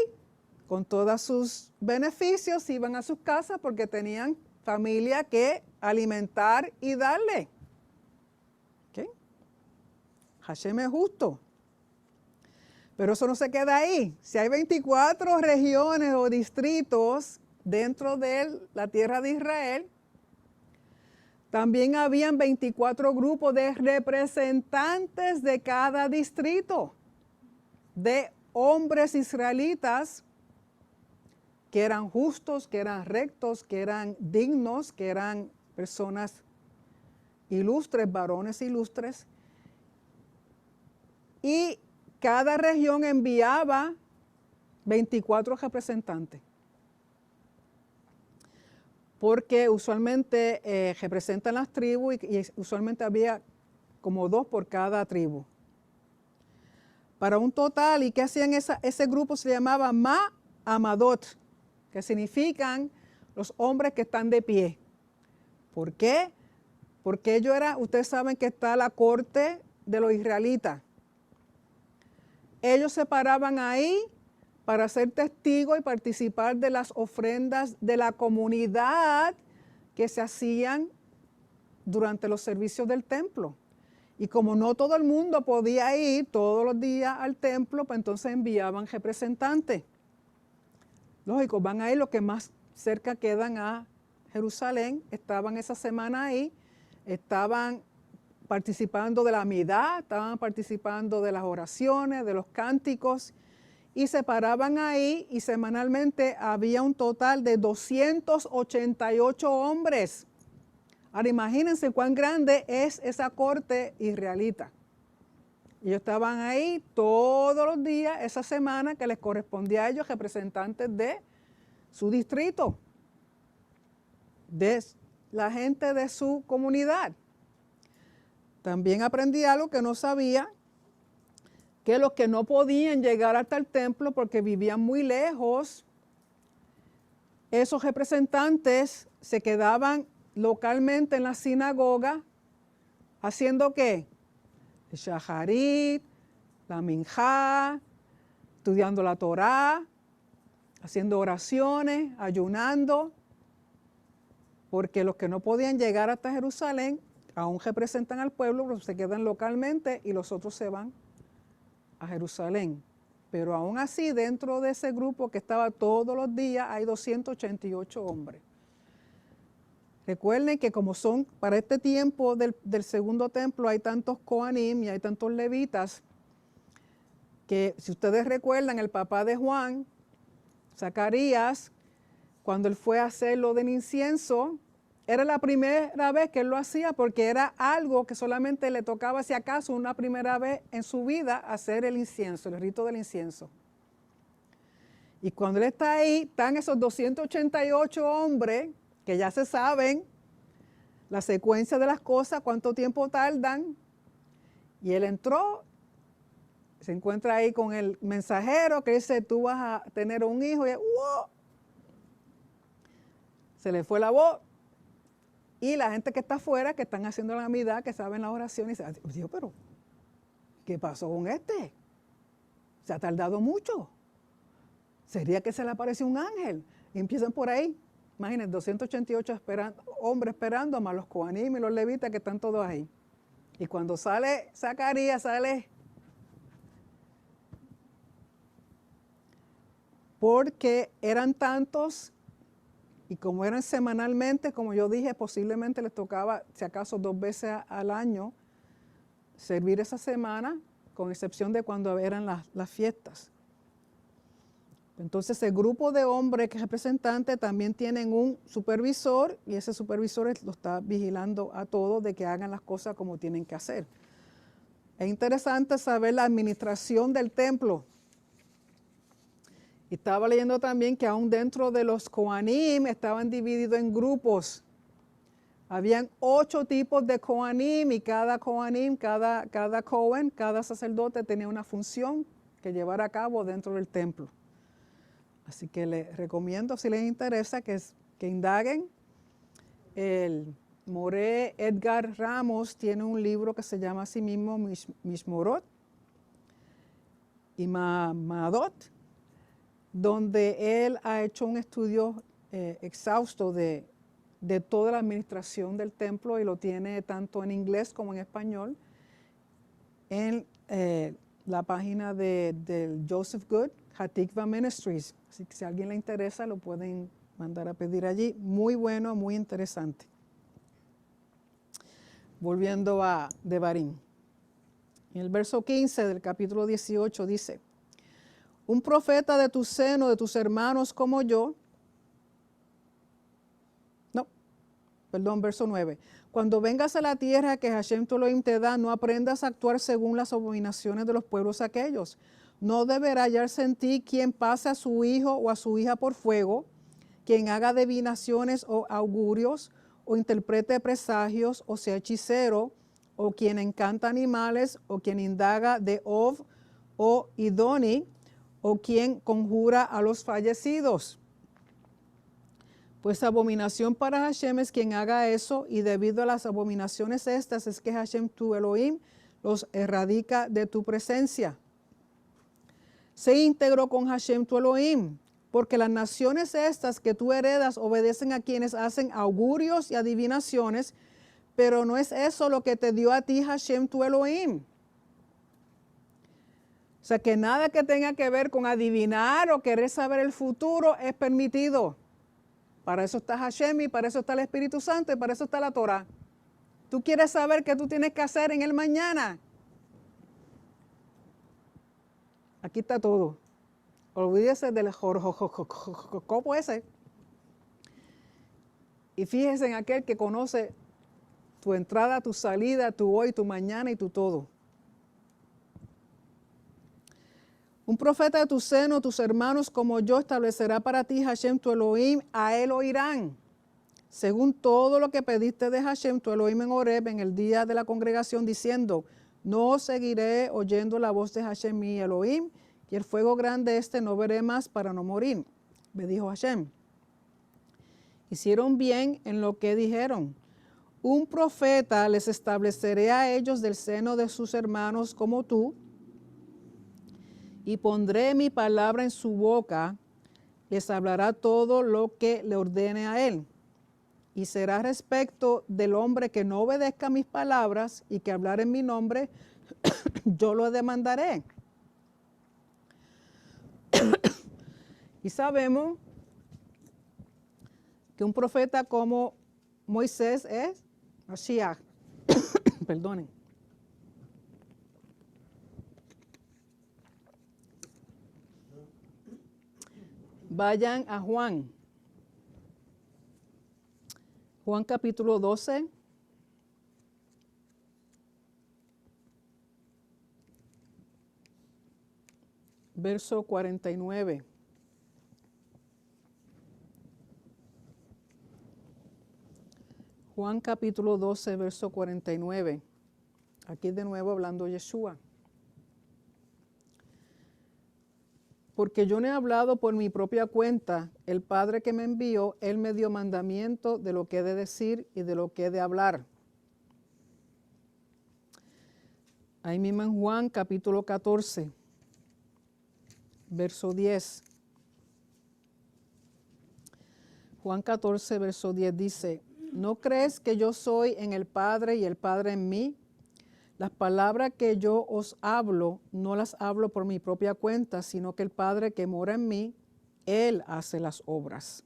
con todos sus beneficios, iban a sus casas porque tenían familia que alimentar y darle. ¿Okay? Hashem es justo. Pero eso no se queda ahí. Si hay 24 regiones o distritos dentro de la tierra de Israel, también habían 24 grupos de representantes de cada distrito, de hombres israelitas que eran justos, que eran rectos, que eran dignos, que eran personas ilustres, varones ilustres. y cada región enviaba 24 representantes. Porque usualmente representan las tribus y usualmente había como 2 por cada tribu. Para un total, ¿y qué hacían ese grupo? Se llamaba Ma'amadot, que significan los hombres que están de pie. ¿Por qué? Porque ellos ustedes saben que está la corte de los israelitas. Ellos se paraban ahí para ser testigos y participar de las ofrendas de la comunidad que se hacían durante los servicios del templo. Y como no todo el mundo podía ir todos los días al templo, pues entonces enviaban representantes. Lógico, van a ir los que más cerca quedan a Jerusalén. Estaban esa semana ahí, estaban participando de la midá, estaban participando de las oraciones, de los cánticos, y se paraban ahí y semanalmente había un total de 288 hombres. Ahora imagínense cuán grande es esa corte israelita. Ellos estaban ahí todos los días, esa semana que les correspondía a ellos, representantes de su distrito, de la gente de su comunidad. También aprendí algo que no sabía, que los que no podían llegar hasta el templo porque vivían muy lejos, esos representantes se quedaban localmente en la sinagoga, ¿haciendo qué? El shaharit, la minjá, estudiando la Torá, haciendo oraciones, ayunando, porque los que no podían llegar hasta Jerusalén aún representan al pueblo, pero se quedan localmente y los otros se van a Jerusalén. Pero aún así, dentro de ese grupo que estaba todos los días, hay 288 hombres. Recuerden que como son para este tiempo del segundo templo, hay tantos Coanim y hay tantos levitas, que si ustedes recuerdan, el papá de Juan, Zacarías, cuando él fue a hacer lo del incienso, era la primera vez que él lo hacía porque era algo que solamente le tocaba, si acaso, una primera vez en su vida hacer el incienso, el rito del incienso. Y cuando él está ahí, están esos 288 hombres que ya se saben la secuencia de las cosas, cuánto tiempo tardan. Y él entró, se encuentra ahí con el mensajero que dice, tú vas a tener un hijo. Y ¡wow! Se le fue la voz. Y la gente que está afuera, que están haciendo la amidad, que saben la oración, y dice, Dios, pero ¿qué pasó con este? Se ha tardado mucho. Sería que se le apareció un ángel. Y empiezan por ahí. Imagínense, 288 hombres esperando, más los Coanim y los levitas que están todos ahí. Y cuando sale Zacarías, sale porque eran tantos y como eran semanalmente, como yo dije, posiblemente les tocaba, si acaso 2 veces al año, servir esa semana, con excepción de cuando eran las fiestas. Entonces el grupo de hombres que representantes también tienen un supervisor y ese supervisor lo está vigilando a todos de que hagan las cosas como tienen que hacer. Es interesante saber la administración del templo. Y estaba leyendo también que aún dentro de los Coanim estaban divididos en grupos. Habían 8 tipos de Coanim y cada Coanim, cada Cohen, cada sacerdote tenía una función que llevar a cabo dentro del templo. Así que les recomiendo, si les interesa, que indaguen. El Moré Edgar Ramos tiene un libro que se llama así mismo Mishmorot y Ma'amadot, donde él ha hecho un estudio exhausto de toda la administración del templo y lo tiene tanto en inglés como en español en la página del Joseph Good, Hatikva Ministries. Así que si a alguien le interesa, lo pueden mandar a pedir allí. Muy bueno, muy interesante. Volviendo a Devarim. En el verso 15 del capítulo 18 dice, un profeta de tu seno, de tus hermanos como yo, verso 9. Cuando vengas a la tierra que Hashem tu Elohim te da, no aprendas a actuar según las abominaciones de los pueblos aquellos. No deberá hallarse en ti quien pase a su hijo o a su hija por fuego, quien haga adivinaciones o augurios, o interprete presagios, o sea hechicero, o quien encanta animales, o quien indaga de Ov o Idoni, o quien conjura a los fallecidos. Pues abominación para Hashem es quien haga eso, y debido a las abominaciones estas es que Hashem tu Elohim los erradica de tu presencia. Sé íntegro con Hashem tu Elohim, porque las naciones estas que tú heredas obedecen a quienes hacen augurios y adivinaciones, pero no es eso lo que te dio a ti Hashem tu Elohim. O sea que nada que tenga que ver con adivinar o querer saber el futuro es permitido. Para eso está Hashem y para eso está el Espíritu Santo y para eso está la Torah. Tú quieres saber qué tú tienes que hacer en el mañana. Aquí está todo. Olvídese del horóscopo ese. Y fíjese en aquel que conoce tu entrada, tu salida, tu hoy, tu mañana y tu todo. Un profeta de tu seno, tus hermanos como yo, establecerá para ti Hashem tu Elohim, a él oirán. Según todo lo que pediste de Hashem tu Elohim en Horeb en el día de la congregación, diciendo, no seguiré oyendo la voz de Hashem mi Elohim, y el fuego grande este no veré más para no morir. Me dijo Hashem. Hicieron bien en lo que dijeron. Un profeta les estableceré a ellos del seno de sus hermanos como tú, y pondré mi palabra en su boca, les hablará todo lo que le ordene a él. Y será respecto del hombre que no obedezca mis palabras y que hablar en mi nombre, yo lo demandaré. Y sabemos que un profeta como Moisés es Mashiach. Perdonen. Vayan a Juan. Juan capítulo 12. Verso 49. Juan capítulo 12, verso 49. Aquí de nuevo hablando Yeshua. Porque yo no he hablado por mi propia cuenta, el Padre que me envió, Él me dio mandamiento de lo que he de decir y de lo que he de hablar. Ahí mismo en Juan capítulo 14, verso 10. Juan 14, verso 10 dice, ¿no crees que yo soy en el Padre y el Padre en mí? Las palabras que yo os hablo, no las hablo por mi propia cuenta, sino que el Padre que mora en mí, Él hace las obras.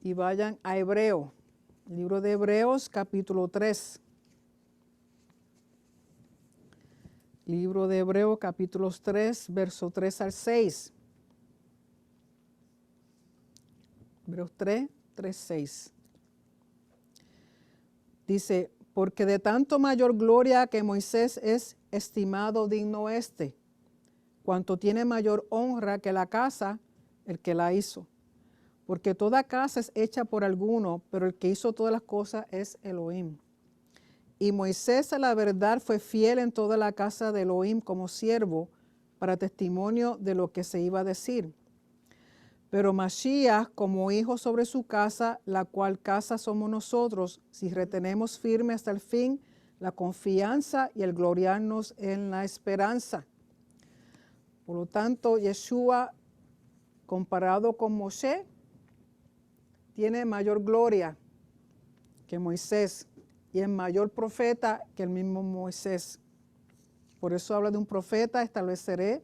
Y vayan a Hebreo, libro de Hebreos, capítulo 3. Libro de Hebreos, capítulo 3, verso 3 al 6. Hebreos 3, 3, 6. Dice, porque de tanto mayor gloria que Moisés es estimado digno este, cuanto tiene mayor honra que la casa, el que la hizo. Porque toda casa es hecha por alguno, pero el que hizo todas las cosas es Elohim. Y Moisés a la verdad fue fiel en toda la casa de Elohim como siervo, para testimonio de lo que se iba a decir. Pero Mashiach como hijo sobre su casa, la cual casa somos nosotros, si retenemos firme hasta el fin la confianza y el gloriarnos en la esperanza. Por lo tanto, Yeshua, comparado con Moshe, tiene mayor gloria que Moisés y es mayor profeta que el mismo Moisés. Por eso habla de un profeta, estableceré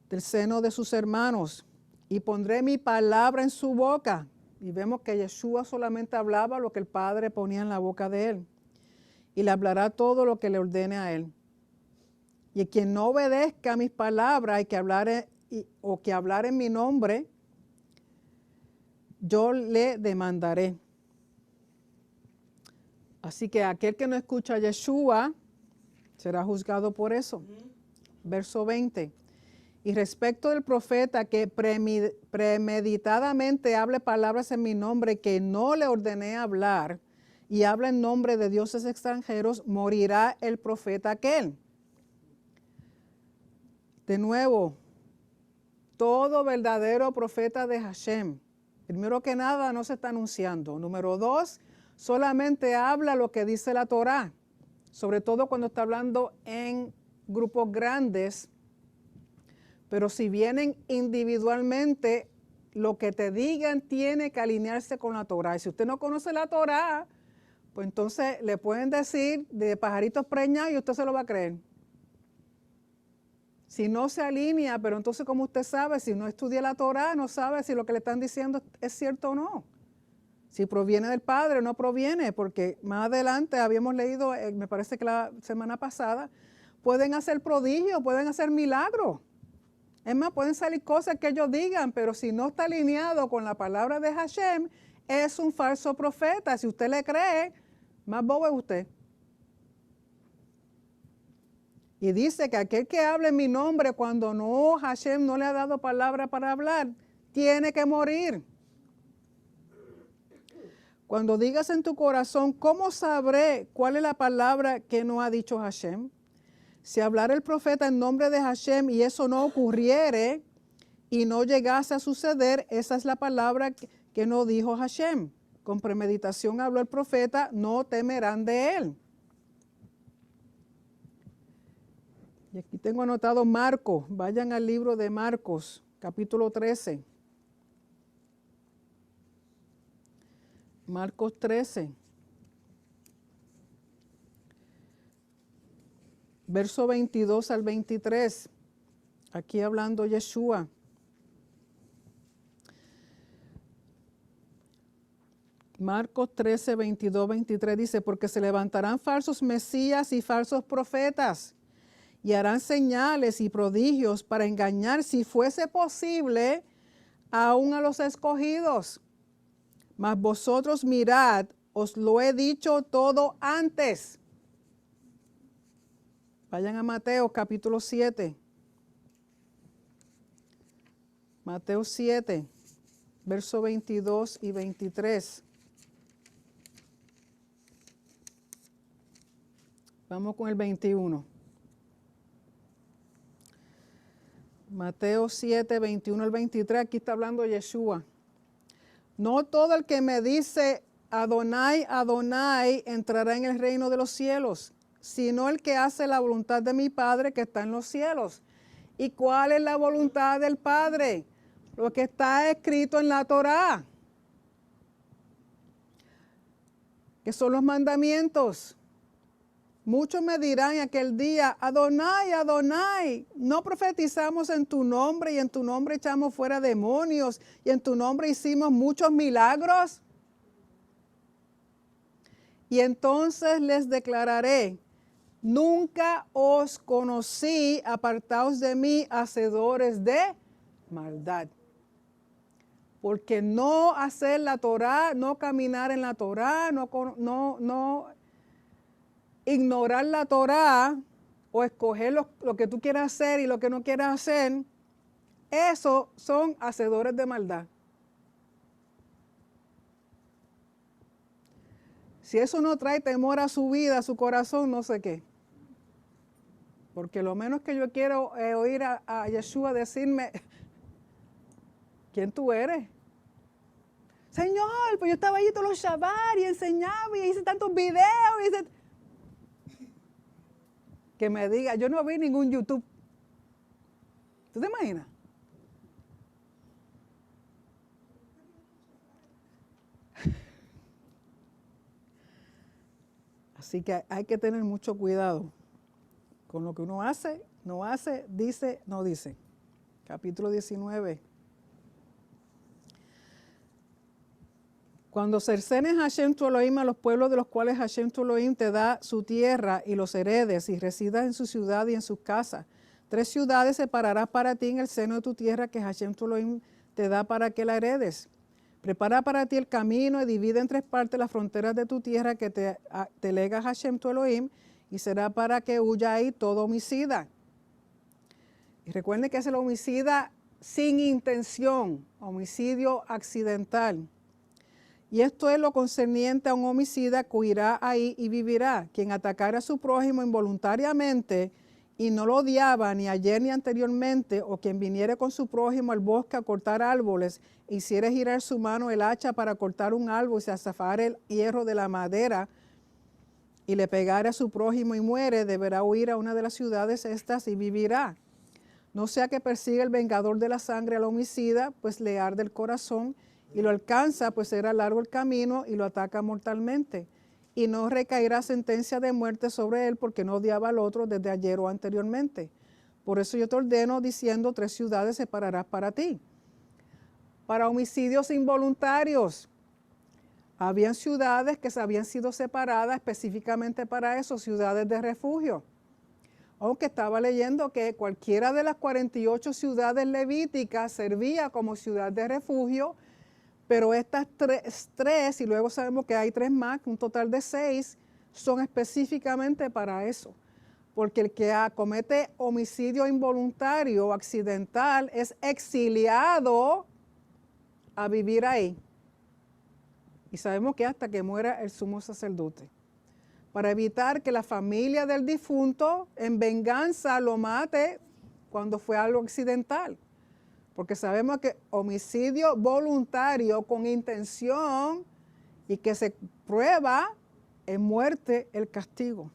del seno de sus hermanos. Y pondré mi palabra en su boca. Y vemos que Yeshua solamente hablaba lo que el Padre ponía en la boca de él. Y le hablará todo lo que le ordene a él. Y quien no obedezca a mis palabras o que hablare en mi nombre, yo le demandaré. Así que aquel que no escucha a Yeshua será juzgado por eso. Verso 20. Y respecto del profeta que premeditadamente hable palabras en mi nombre que no le ordené hablar y habla en nombre de dioses extranjeros, morirá el profeta aquel. De nuevo, todo verdadero profeta de Hashem, primero que nada, no se está anunciando. Número 2, solamente habla lo que dice la Torá, sobre todo cuando está hablando en grupos grandes. Pero si vienen individualmente, lo que te digan tiene que alinearse con la Torá. Y si usted no conoce la Torá, pues entonces le pueden decir de pajaritos preñados y usted se lo va a creer. Si no se alinea, pero entonces como usted sabe, si no estudia la Torá, no sabe si lo que le están diciendo es cierto o no. Si proviene del Padre o no proviene, porque más adelante habíamos leído, me parece que la semana pasada, pueden hacer prodigios, pueden hacer milagros. Es más, pueden salir cosas que ellos digan, pero si no está alineado con la palabra de Hashem, es un falso profeta. Si usted le cree, más bobo es usted. Y dice que aquel que hable en mi nombre cuando no, Hashem no le ha dado palabra para hablar, tiene que morir. Cuando digas en tu corazón, ¿cómo sabré cuál es la palabra que no ha dicho Hashem? Si hablara el profeta en nombre de Hashem y eso no ocurriere y no llegase a suceder, esa es la palabra que no dijo Hashem. Con premeditación habló el profeta, no temerán de él. Y aquí tengo anotado Marcos. Vayan al libro de Marcos, capítulo 13. Marcos 13. Verso 22 al 23. Aquí hablando Yeshua. Marcos 13, 22, 23 dice, porque se levantarán falsos mesías y falsos profetas y harán señales y prodigios para engañar, si fuese posible, aún a los escogidos. Mas vosotros mirad, os lo he dicho todo antes. Vayan a Mateo capítulo 7. Mateo 7, verso 22 y 23. Vamos con el 21. Mateo 7, 21 al 23. Aquí está hablando Yeshua. No todo el que me dice Adonai, Adonai entrará en el reino de los cielos, sino el que hace la voluntad de mi Padre que está en los cielos. ¿Y cuál es la voluntad del Padre? Lo que está escrito en la Torá, que son los mandamientos. Muchos me dirán en aquel día, Adonai, Adonai, no profetizamos en tu nombre y en tu nombre echamos fuera demonios y en tu nombre hicimos muchos milagros. Y entonces les declararé, nunca os conocí, apartaos de mí, hacedores de maldad. Porque no hacer la Torá, no caminar en la Torá, no ignorar la Torá o escoger lo que tú quieras hacer y lo que no quieras hacer, esos son hacedores de maldad. Si eso no trae temor a su vida, a su corazón, no sé qué. Porque lo menos que yo quiero oír a Yeshua decirme, ¿quién tú eres? Señor, pues yo estaba allí todos los Shabbat y enseñaba y hice tantos videos. Que me diga, yo no vi ningún YouTube. ¿Tú te imaginas? Así que hay que tener mucho cuidado con lo que uno hace, no hace, dice, no dice. Capítulo 19. Cuando cercenes Hashem tu Elohim a los pueblos de los cuales Hashem tu Elohim te da su tierra y los heredes y residas en su ciudad y en sus casas. 3 ciudades separarás para ti en el seno de tu tierra que Hashem tu Elohim te da para que la heredes. Prepara para ti el camino y divide en tres partes las fronteras de tu tierra que te lega Hashem tu Elohim, y será para que huya ahí todo homicida. Y recuerden que es el homicida sin intención, homicidio accidental. Y esto es lo concerniente a un homicida que huirá ahí y vivirá. Quien atacara a su prójimo involuntariamente y no lo odiaba ni ayer ni anteriormente, o quien viniere con su prójimo al bosque a cortar árboles, e hiciere girar su mano el hacha para cortar un árbol y se azafare el hierro de la madera, y le pegare a su prójimo y muere, deberá huir a una de las ciudades estas y vivirá. No sea que persiga el vengador de la sangre al homicida, pues le arde el corazón, y lo alcanza, pues era largo el camino, y lo ataca mortalmente. Y no recaerá sentencia de muerte sobre él, porque no odiaba al otro desde ayer o anteriormente. Por eso yo te ordeno, diciendo, 3 ciudades separarás para ti. Para homicidios involuntarios, habían ciudades que habían sido separadas específicamente para eso, ciudades de refugio. Aunque estaba leyendo que cualquiera de las 48 ciudades levíticas servía como ciudad de refugio, pero estas tres, y luego sabemos que hay 3 más, un total de 6, son específicamente para eso. Porque el que comete homicidio involuntario o accidental es exiliado a vivir ahí. Y sabemos que hasta que muera el sumo sacerdote. Para evitar que la familia del difunto en venganza lo mate cuando fue algo accidental. Porque sabemos que homicidio voluntario con intención y que se prueba en muerte el castigo.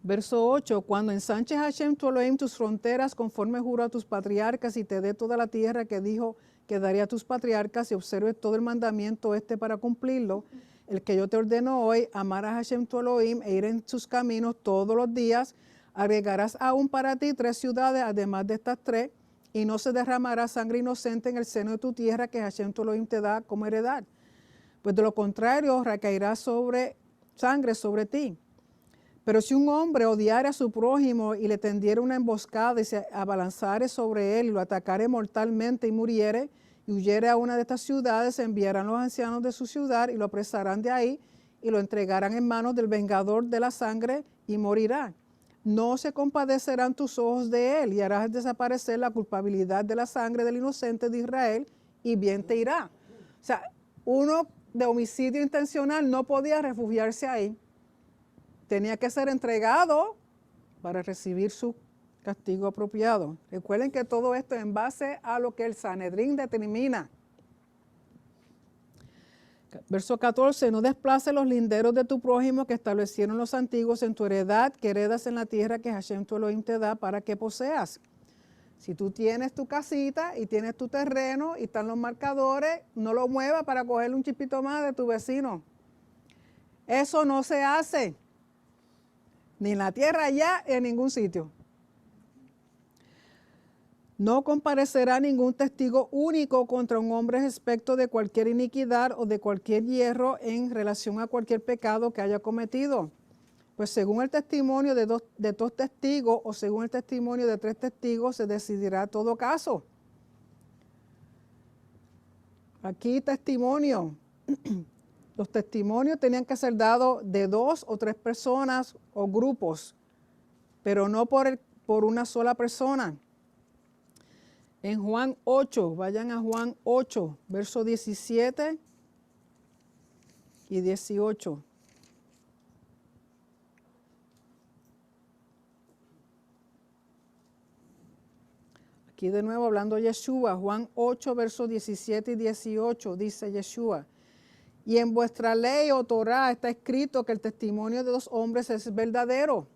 Verso 8, cuando ensanches Hashem tu Elohim tus fronteras conforme juró a tus patriarcas y te dé toda la tierra que dijo que daría a tus patriarcas, y observes todo el mandamiento para cumplirlo, el que yo te ordeno hoy, amar a Hashem tu Elohim e ir en sus caminos todos los días, agregarás aún para ti 3 ciudades además de estas 3, y no se derramará sangre inocente en el seno de tu tierra que Hashem tu Elohim te da como heredad. Pues de lo contrario, recaerá sangre sobre ti. Pero si un hombre odiare a su prójimo y le tendiere una emboscada y se abalanzare sobre él y lo atacare mortalmente y muriere, y huyere a una de estas ciudades, enviarán los ancianos de su ciudad y lo apresarán de ahí y lo entregarán en manos del vengador de la sangre y morirá. No se compadecerán tus ojos de él, y harás desaparecer la culpabilidad de la sangre del inocente de Israel, y bien te irá. O sea, uno de homicidio intencional no podía refugiarse ahí. Tenía que ser entregado para recibir su castigo apropiado. Recuerden que todo esto es en base a lo que el Sanedrín determina. Verso 14, no desplaces los linderos de tu prójimo que establecieron los antiguos en tu heredad, que heredas en la tierra que Hashem tu Elohim te da para que poseas. Si tú tienes tu casita y tienes tu terreno y están los marcadores, no lo muevas para cogerle un chipito más de tu vecino. Eso no se hace, ni en la tierra allá, en ningún sitio. No comparecerá ningún testigo único contra un hombre respecto de cualquier iniquidad o de cualquier hierro en relación a cualquier pecado que haya cometido. Pues según el testimonio de dos testigos o según el testimonio de 3 testigos se decidirá todo caso. Aquí testimonio. Los testimonios tenían que ser dados de 2 o 3 personas o grupos, pero no por una sola persona. En Juan 8, vayan a Juan 8, versos 17 y 18. Aquí de nuevo hablando Yeshua, Juan 8, versos 17 y 18, dice Yeshua. Y en vuestra ley o Torah está escrito que el testimonio de 2 hombres es verdadero.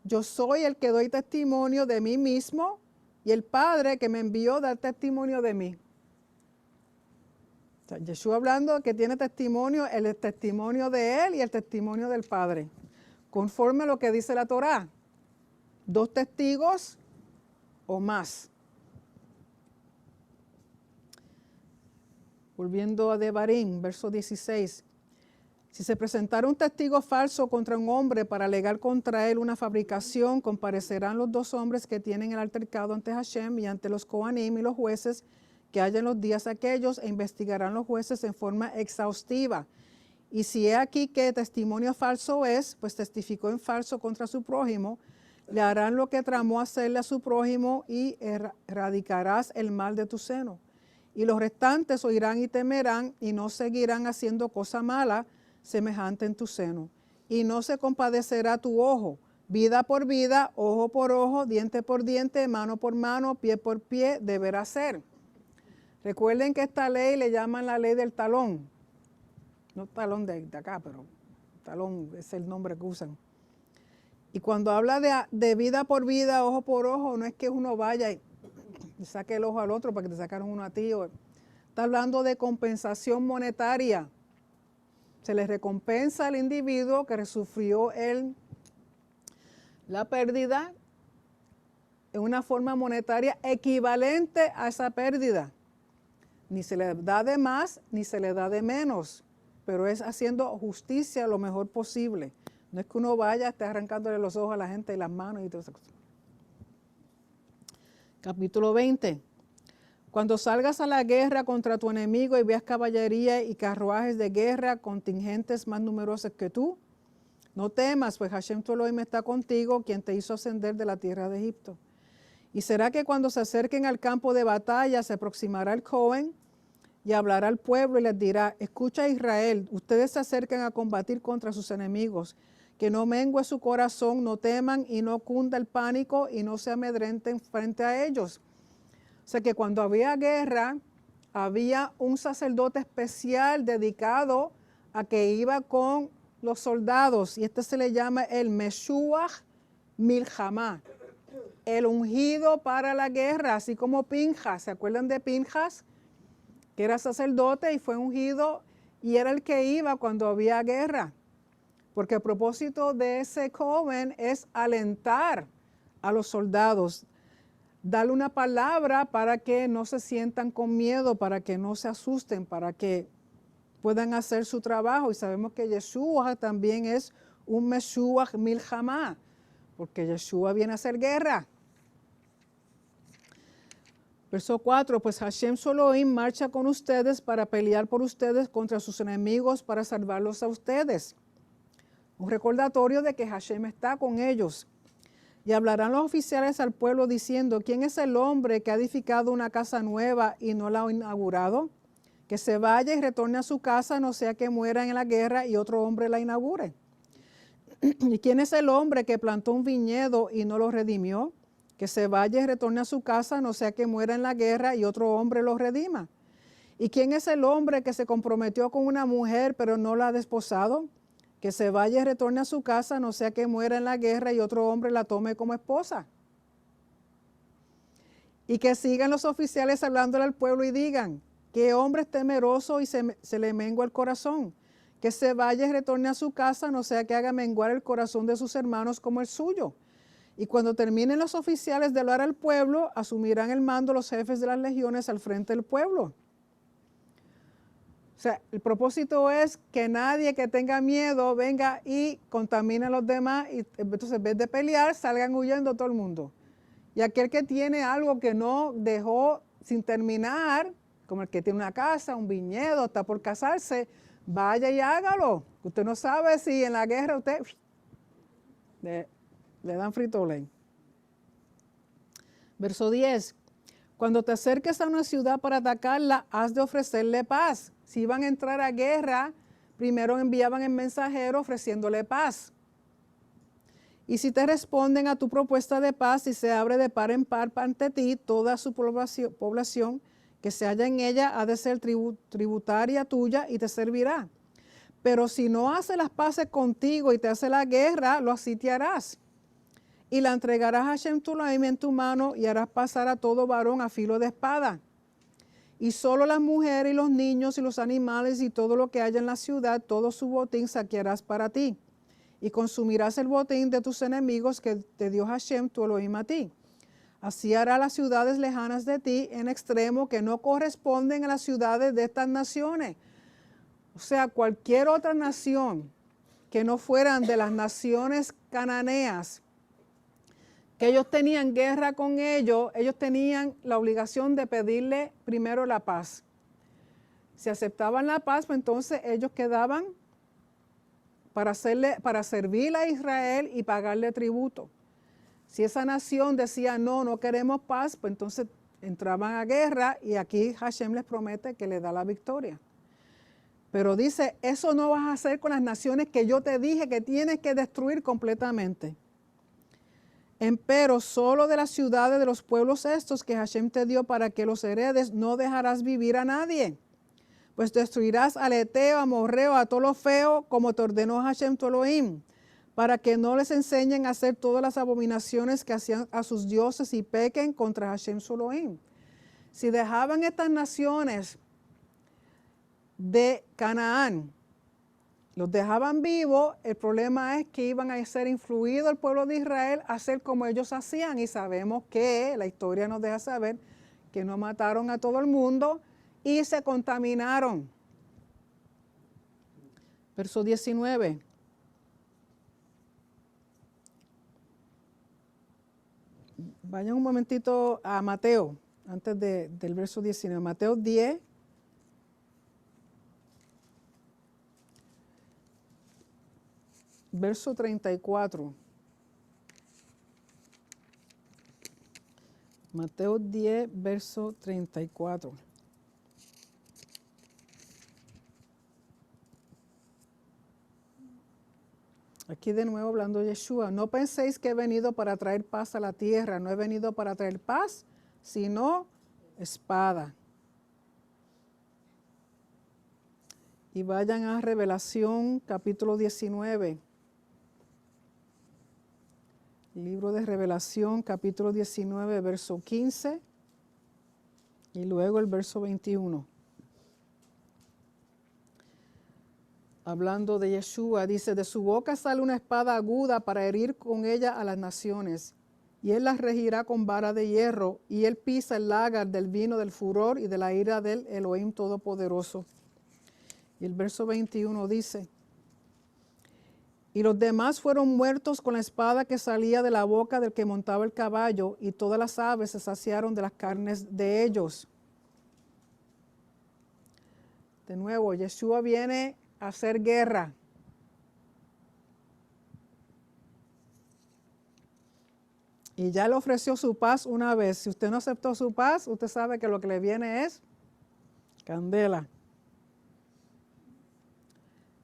Yo soy el que doy testimonio de mí mismo, y el Padre que me envió da testimonio de mí. O sea, Yeshua hablando que tiene testimonio, el testimonio de él y el testimonio del Padre. Conforme a lo que dice la Torá. 2 testigos o más. Volviendo a Devarim, verso 16. Si se presentara un testigo falso contra un hombre para alegar contra él una fabricación, comparecerán los 2 hombres que tienen el altercado ante Hashem y ante los Kohanim y los jueces que haya en los días aquellos, e investigarán los jueces en forma exhaustiva. Y si he aquí que testimonio falso es, pues testificó en falso contra su prójimo, le harán lo que tramó hacerle a su prójimo y erradicarás el mal de tu seno. Y los restantes oirán y temerán y no seguirán haciendo cosa mala semejante en tu seno. Y no se compadecerá tu ojo, vida por vida, ojo por ojo, diente por diente, mano por mano, pie por pie, deberá ser. Recuerden que esta ley le llaman la ley del talón. No talón de acá, pero talón es el nombre que usan. Y cuando habla de vida por vida, ojo por ojo, no es que uno vaya y saque el ojo al otro para que te sacaron uno a ti. Está hablando de compensación monetaria. Se le recompensa al individuo que sufrió la pérdida en una forma monetaria equivalente a esa pérdida. Ni se le da de más, ni se le da de menos, pero es haciendo justicia lo mejor posible. No es que uno vaya, esté arrancándole los ojos a la gente y las manos y todas esas cosas. Capítulo 20. Cuando salgas a la guerra contra tu enemigo y veas caballería y carruajes de guerra, contingentes más numerosos que tú, no temas, pues Hashem tu Elohim está contigo, quien te hizo ascender de la tierra de Egipto. Y será que cuando se acerquen al campo de batalla, se aproximará el joven y hablará al pueblo y les dirá: escucha Israel, ustedes se acercan a combatir contra sus enemigos, que no mengue su corazón, no teman y no cunda el pánico y no se amedrenten frente a ellos. O sea que cuando había guerra, había un sacerdote especial dedicado a que iba con los soldados, y este se le llama el Meshuach Milhamá, el ungido para la guerra, así como Pinjas. ¿Se acuerdan de Pinjas? Que era sacerdote y fue ungido y era el que iba cuando había guerra. Porque el propósito de ese joven es alentar a los soldados, darle una palabra para que no se sientan con miedo, para que no se asusten, para que puedan hacer su trabajo. Y sabemos que Yeshua también es un Meshuach Milhamá, porque Yeshua viene a hacer guerra. Verso 4, pues Hashem su Elohim marcha con ustedes para pelear por ustedes contra sus enemigos, para salvarlos a ustedes. Un recordatorio de que Hashem está con ellos. Y hablarán los oficiales al pueblo diciendo: ¿quién es el hombre que ha edificado una casa nueva y no la ha inaugurado? Que se vaya y retorne a su casa, no sea que muera en la guerra y otro hombre la inaugure. ¿Y quién es el hombre que plantó un viñedo y no lo redimió? Que se vaya y retorne a su casa, no sea que muera en la guerra y otro hombre lo redima. ¿Y quién es el hombre que se comprometió con una mujer pero no la ha desposado? Que se vaya y retorne a su casa, no sea que muera en la guerra y otro hombre la tome como esposa. Y que sigan los oficiales hablándole al pueblo y digan: ¿qué hombre es temeroso y se le mengua el corazón? Que se vaya y retorne a su casa, no sea que haga menguar el corazón de sus hermanos como el suyo. Y cuando terminen los oficiales de hablar al pueblo, asumirán el mando los jefes de las legiones al frente del pueblo. O sea, el propósito es que nadie que tenga miedo venga y contamine a los demás, y entonces en vez de pelear salgan huyendo todo el mundo. Y aquel que tiene algo que no dejó sin terminar, como el que tiene una casa, un viñedo, está por casarse, vaya y hágalo. Usted no sabe si en la guerra usted le dan frito-lay. Verso 10. Cuando te acerques a una ciudad para atacarla, has de ofrecerle paz. Si iban a entrar a guerra, primero enviaban el mensajero ofreciéndole paz. Y si te responden a tu propuesta de paz y se abre de par en par ante ti, toda su población que se halla en ella ha de ser tributaria tuya y te servirá. Pero si no hace las paces contigo y te hace la guerra, lo asitiarás. Y la entregarás a Hashem tu Elohim en tu mano y harás pasar a todo varón a filo de espada. Y solo las mujeres y los niños y los animales y todo lo que haya en la ciudad, todo su botín saquearás para ti. Y consumirás el botín de tus enemigos que te dio Hashem tu Elohim a ti. Así hará las ciudades lejanas de ti en extremo que no corresponden a las ciudades de estas naciones. O sea, cualquier otra nación que no fueran de las naciones cananeas, que ellos tenían guerra con ellos tenían la obligación de pedirle primero la paz. Si aceptaban la paz, pues entonces ellos quedaban para servir a Israel y pagarle tributo. Si esa nación decía, no queremos paz, pues entonces entraban a guerra y aquí Hashem les promete que les da la victoria. Pero dice, eso no vas a hacer con las naciones que yo te dije que tienes que destruir completamente. Empero solo de las ciudades de los pueblos estos que Hashem te dio para que los heredes, no dejarás vivir a nadie. Pues destruirás al Eteo, a Amorreo, a todo lo feo, como te ordenó Hashem tu Elohim, para que no les enseñen a hacer todas las abominaciones que hacían a sus dioses y pequen contra Hashem su Elohim. Si dejaban estas naciones de Canaán, los dejaban vivos, el problema es que iban a ser influidos el pueblo de Israel a hacer como ellos hacían, y sabemos que la historia nos deja saber que no mataron a todo el mundo y se contaminaron. Verso 19. Vayan un momentito a Mateo, antes del verso 19. Mateo 10. Verso 34. Mateo 10, verso 34. Aquí de nuevo hablando de Yeshua. No penséis que he venido para traer paz a la tierra. No he venido para traer paz, sino espada. Y vayan a Revelación, capítulo 19. Libro de Revelación, capítulo 19, verso 15. Y luego el verso 21. Hablando de Yeshua, dice, de su boca sale una espada aguda para herir con ella a las naciones. Y él las regirá con vara de hierro, y él pisa el lagar del vino del furor y de la ira del Elohim Todopoderoso. Y el verso 21 dice, y los demás fueron muertos con la espada que salía de la boca del que montaba el caballo, y todas las aves se saciaron de las carnes de ellos. De nuevo, Yeshua viene a hacer guerra. Y ya le ofreció su paz una vez. Si usted no aceptó su paz, usted sabe que lo que le viene es candela.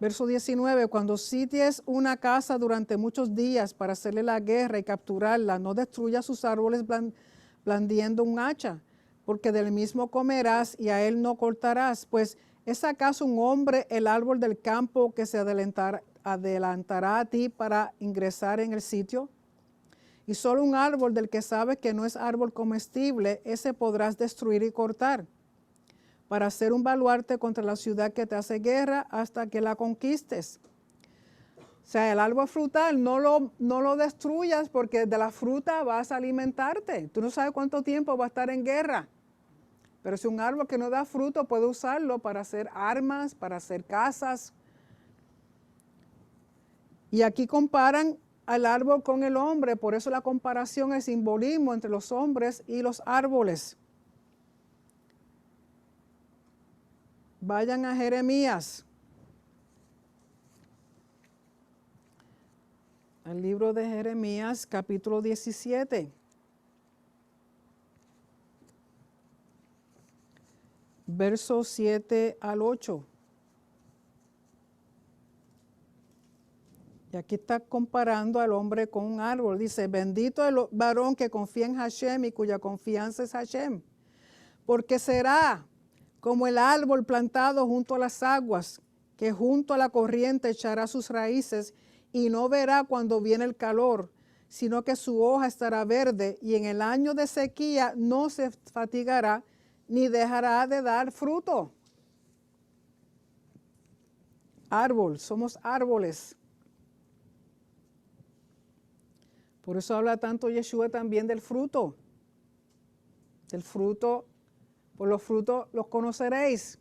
Verso 19, cuando sities una casa durante muchos días para hacerle la guerra y capturarla, no destruyas sus árboles blandiendo un hacha, porque del mismo comerás y a él no cortarás. Pues, ¿es acaso un hombre el árbol del campo que se adelantará a ti para ingresar en el sitio? Y solo un árbol del que sabes que no es árbol comestible, ese podrás destruir y cortar, para hacer un baluarte contra la ciudad que te hace guerra hasta que la conquistes. O sea, el árbol frutal no lo destruyas, porque de la fruta vas a alimentarte. Tú no sabes cuánto tiempo va a estar en guerra. Pero si un árbol que no da fruto, puede usarlo para hacer armas, para hacer casas. Y aquí comparan al árbol con el hombre, por eso la comparación, el simbolismo entre los hombres y los árboles. Vayan a Jeremías, al libro de Jeremías, capítulo 17. Versos 7 al 8. Y aquí está comparando al hombre con un árbol. Dice, bendito el varón que confía en Hashem y cuya confianza es Hashem, porque será como el árbol plantado junto a las aguas, que junto a la corriente echará sus raíces y no verá cuando viene el calor, sino que su hoja estará verde y en el año de sequía no se fatigará ni dejará de dar fruto. Árbol, somos árboles. Por eso habla tanto Yeshua también del fruto. Del fruto, por los frutos los conoceréis.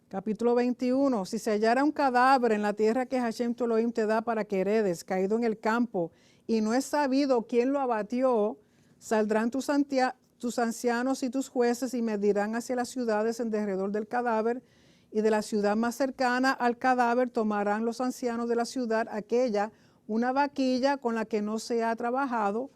Capítulo 21. Si se hallara un cadáver en la tierra que Hashem tu Elohim te da para que heredes, caído en el campo, y no es sabido quién lo abatió, saldrán tus ancianos y tus jueces y medirán hacia las ciudades en derredor del cadáver, y de la ciudad más cercana al cadáver tomarán los ancianos de la ciudad aquella una vaquilla con la que no se ha trabajado,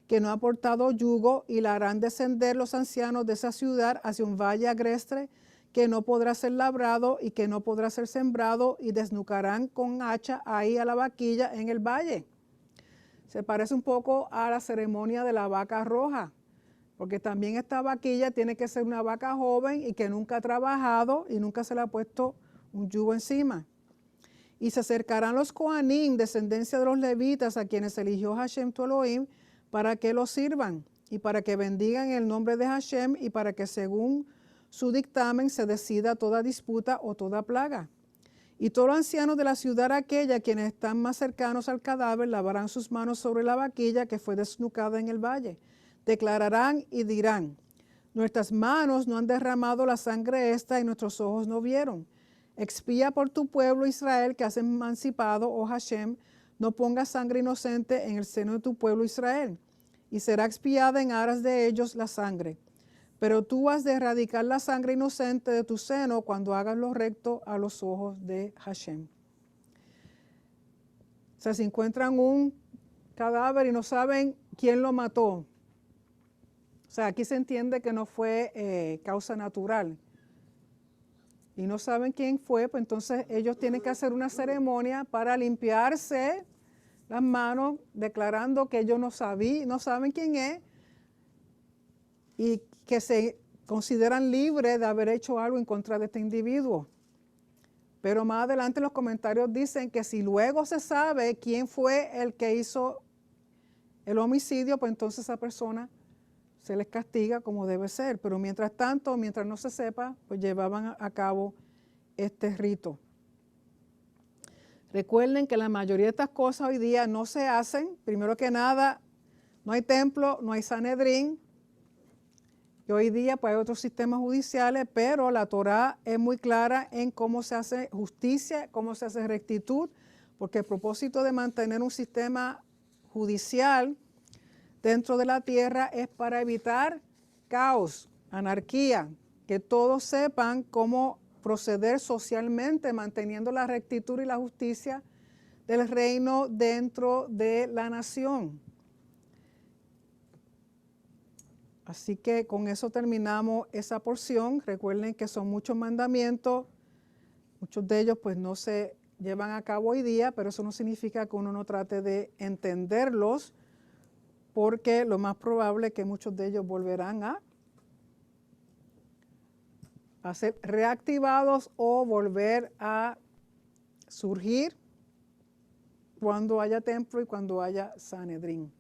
que no ha portado yugo, y la harán descender los ancianos de esa ciudad hacia un valle agreste que no podrá ser labrado y que no podrá ser sembrado, y desnucarán con hacha ahí a la vaquilla en el valle. Se parece un poco a la ceremonia de la vaca roja, porque también esta vaquilla tiene que ser una vaca joven y que nunca ha trabajado y nunca se le ha puesto un yugo encima. Y se acercarán los Kohanim, descendencia de los levitas, a quienes eligió Hashem tu Elohim, para que los sirvan y para que bendigan el nombre de Hashem y para que según su dictamen se decida toda disputa o toda plaga. Y todos los ancianos de la ciudad aquella, quienes están más cercanos al cadáver, lavarán sus manos sobre la vaquilla que fue desnucada en el valle. Declararán y dirán: nuestras manos no han derramado la sangre esta y nuestros ojos no vieron. Expía por tu pueblo Israel que has emancipado, oh Hashem, no pongas sangre inocente en el seno de tu pueblo Israel, y será expiada en aras de ellos la sangre. Pero tú has de erradicar la sangre inocente de tu seno cuando hagas lo recto a los ojos de Hashem. O sea, si encuentran un cadáver y no saben quién lo mató, o sea, aquí se entiende que no fue causa natural, y no saben quién fue, pues entonces ellos tienen que hacer una ceremonia para limpiarse las manos, declarando que ellos no saben quién es, y que se consideran libres de haber hecho algo en contra de este individuo. Pero más adelante los comentarios dicen que si luego se sabe quién fue el que hizo el homicidio, pues entonces esa persona se les castiga como debe ser. Pero mientras tanto, mientras no se sepa, pues llevaban a cabo este rito. Recuerden que la mayoría de estas cosas hoy día no se hacen. Primero que nada, no hay templo, no hay Sanedrín. Y hoy día pues hay otros sistemas judiciales, pero la Torá es muy clara en cómo se hace justicia, cómo se hace rectitud, porque el propósito de mantener un sistema judicial dentro de la tierra es para evitar caos, anarquía, que todos sepan cómo proceder socialmente, manteniendo la rectitud y la justicia del reino dentro de la nación. Así que con eso terminamos esa porción. Recuerden que son muchos mandamientos, muchos de ellos pues no se llevan a cabo hoy día, pero eso no significa que uno no trate de entenderlos, porque lo más probable es que muchos de ellos volverán a ser reactivados o volver a surgir cuando haya templo y cuando haya Sanedrín.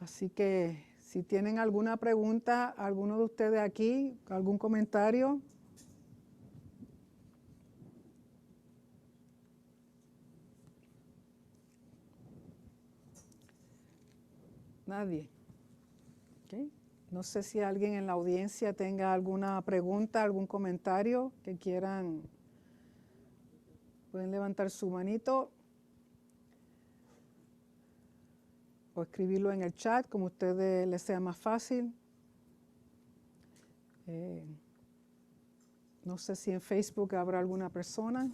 Así que si tienen alguna pregunta, alguno de ustedes aquí, algún comentario. Nadie. Okay. No sé si alguien en la audiencia tenga alguna pregunta, algún comentario que quieran. Pueden levantar su manito o escribirlo en el chat, como a ustedes les sea más fácil. No sé si en Facebook habrá alguna persona.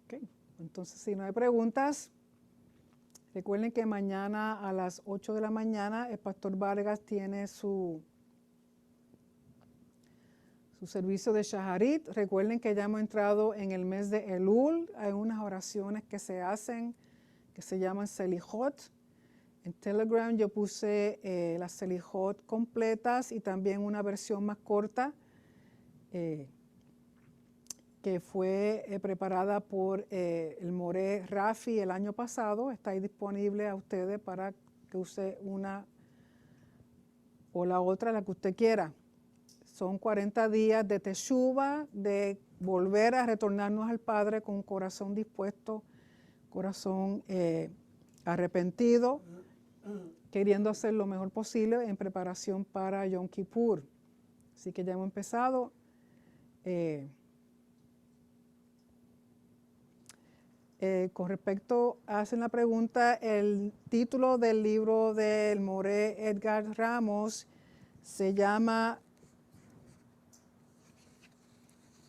Okay. Entonces, si no hay preguntas, recuerden que mañana a las 8 de la mañana el pastor Vargas tiene su servicio de Shaharit. Recuerden que ya hemos entrado en el mes de Elul. Hay unas oraciones que se hacen que se llaman Selijot. En Telegram yo puse las Selijot completas y también una versión más corta que fue preparada por el Moré Rafi el año pasado. Está ahí disponible a ustedes para que use una o la otra, la que usted quiera. Son 40 días de teshuva, de volver a retornarnos al Padre con un corazón dispuesto, corazón arrepentido, queriendo hacer lo mejor posible en preparación para Yom Kippur. Así que ya hemos empezado. Con respecto, hacen la pregunta, el título del libro del Moré Edgar Ramos se llama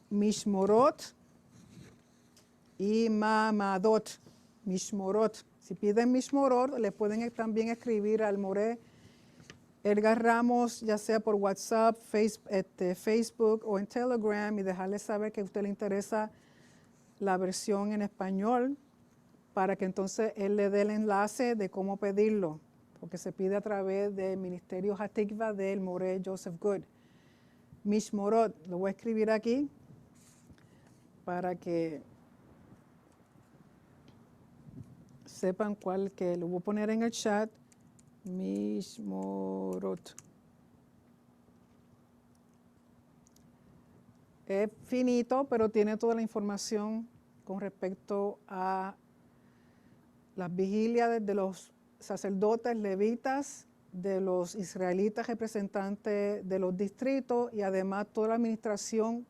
Mishmorot y Mamadot. Mishmorot. Si piden Mishmorot, le pueden también escribir al Moré Edgar Ramos, ya sea por WhatsApp, Facebook o en Telegram, y dejarle saber que a usted le interesa la versión en español, para que entonces él le dé el enlace de cómo pedirlo, porque se pide a través del Ministerio Hatikva del Moré Joseph Good. Mishmorot, lo voy a escribir aquí para que sepan cuál, que lo voy a poner en el chat. Mishmorot. Es finito, pero tiene toda la información con respecto a las vigilias de los sacerdotes levitas, de los israelitas representantes de los distritos y además toda la administración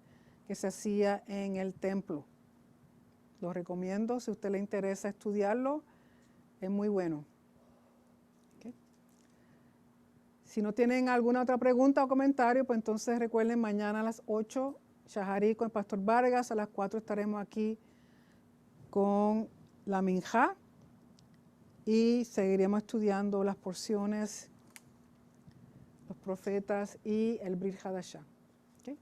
que se hacía en el templo. Lo recomiendo, si a usted le interesa estudiarlo, es muy bueno. ¿Okay? Si no tienen alguna otra pregunta o comentario, pues entonces recuerden, mañana a las 8, Shaharí con el Pastor Vargas, a las 4 estaremos aquí con la Minjá y seguiremos estudiando las porciones, los profetas y el Brit Hadashah. ¿Okay?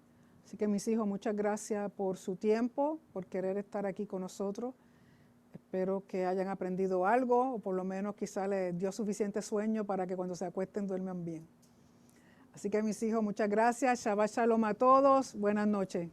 Así que mis hijos, muchas gracias por su tiempo, por querer estar aquí con nosotros. Espero que hayan aprendido algo, o por lo menos quizá les dio suficiente sueño para que cuando se acuesten duerman bien. Así que mis hijos, muchas gracias. Shabbat Shalom a todos. Buenas noches.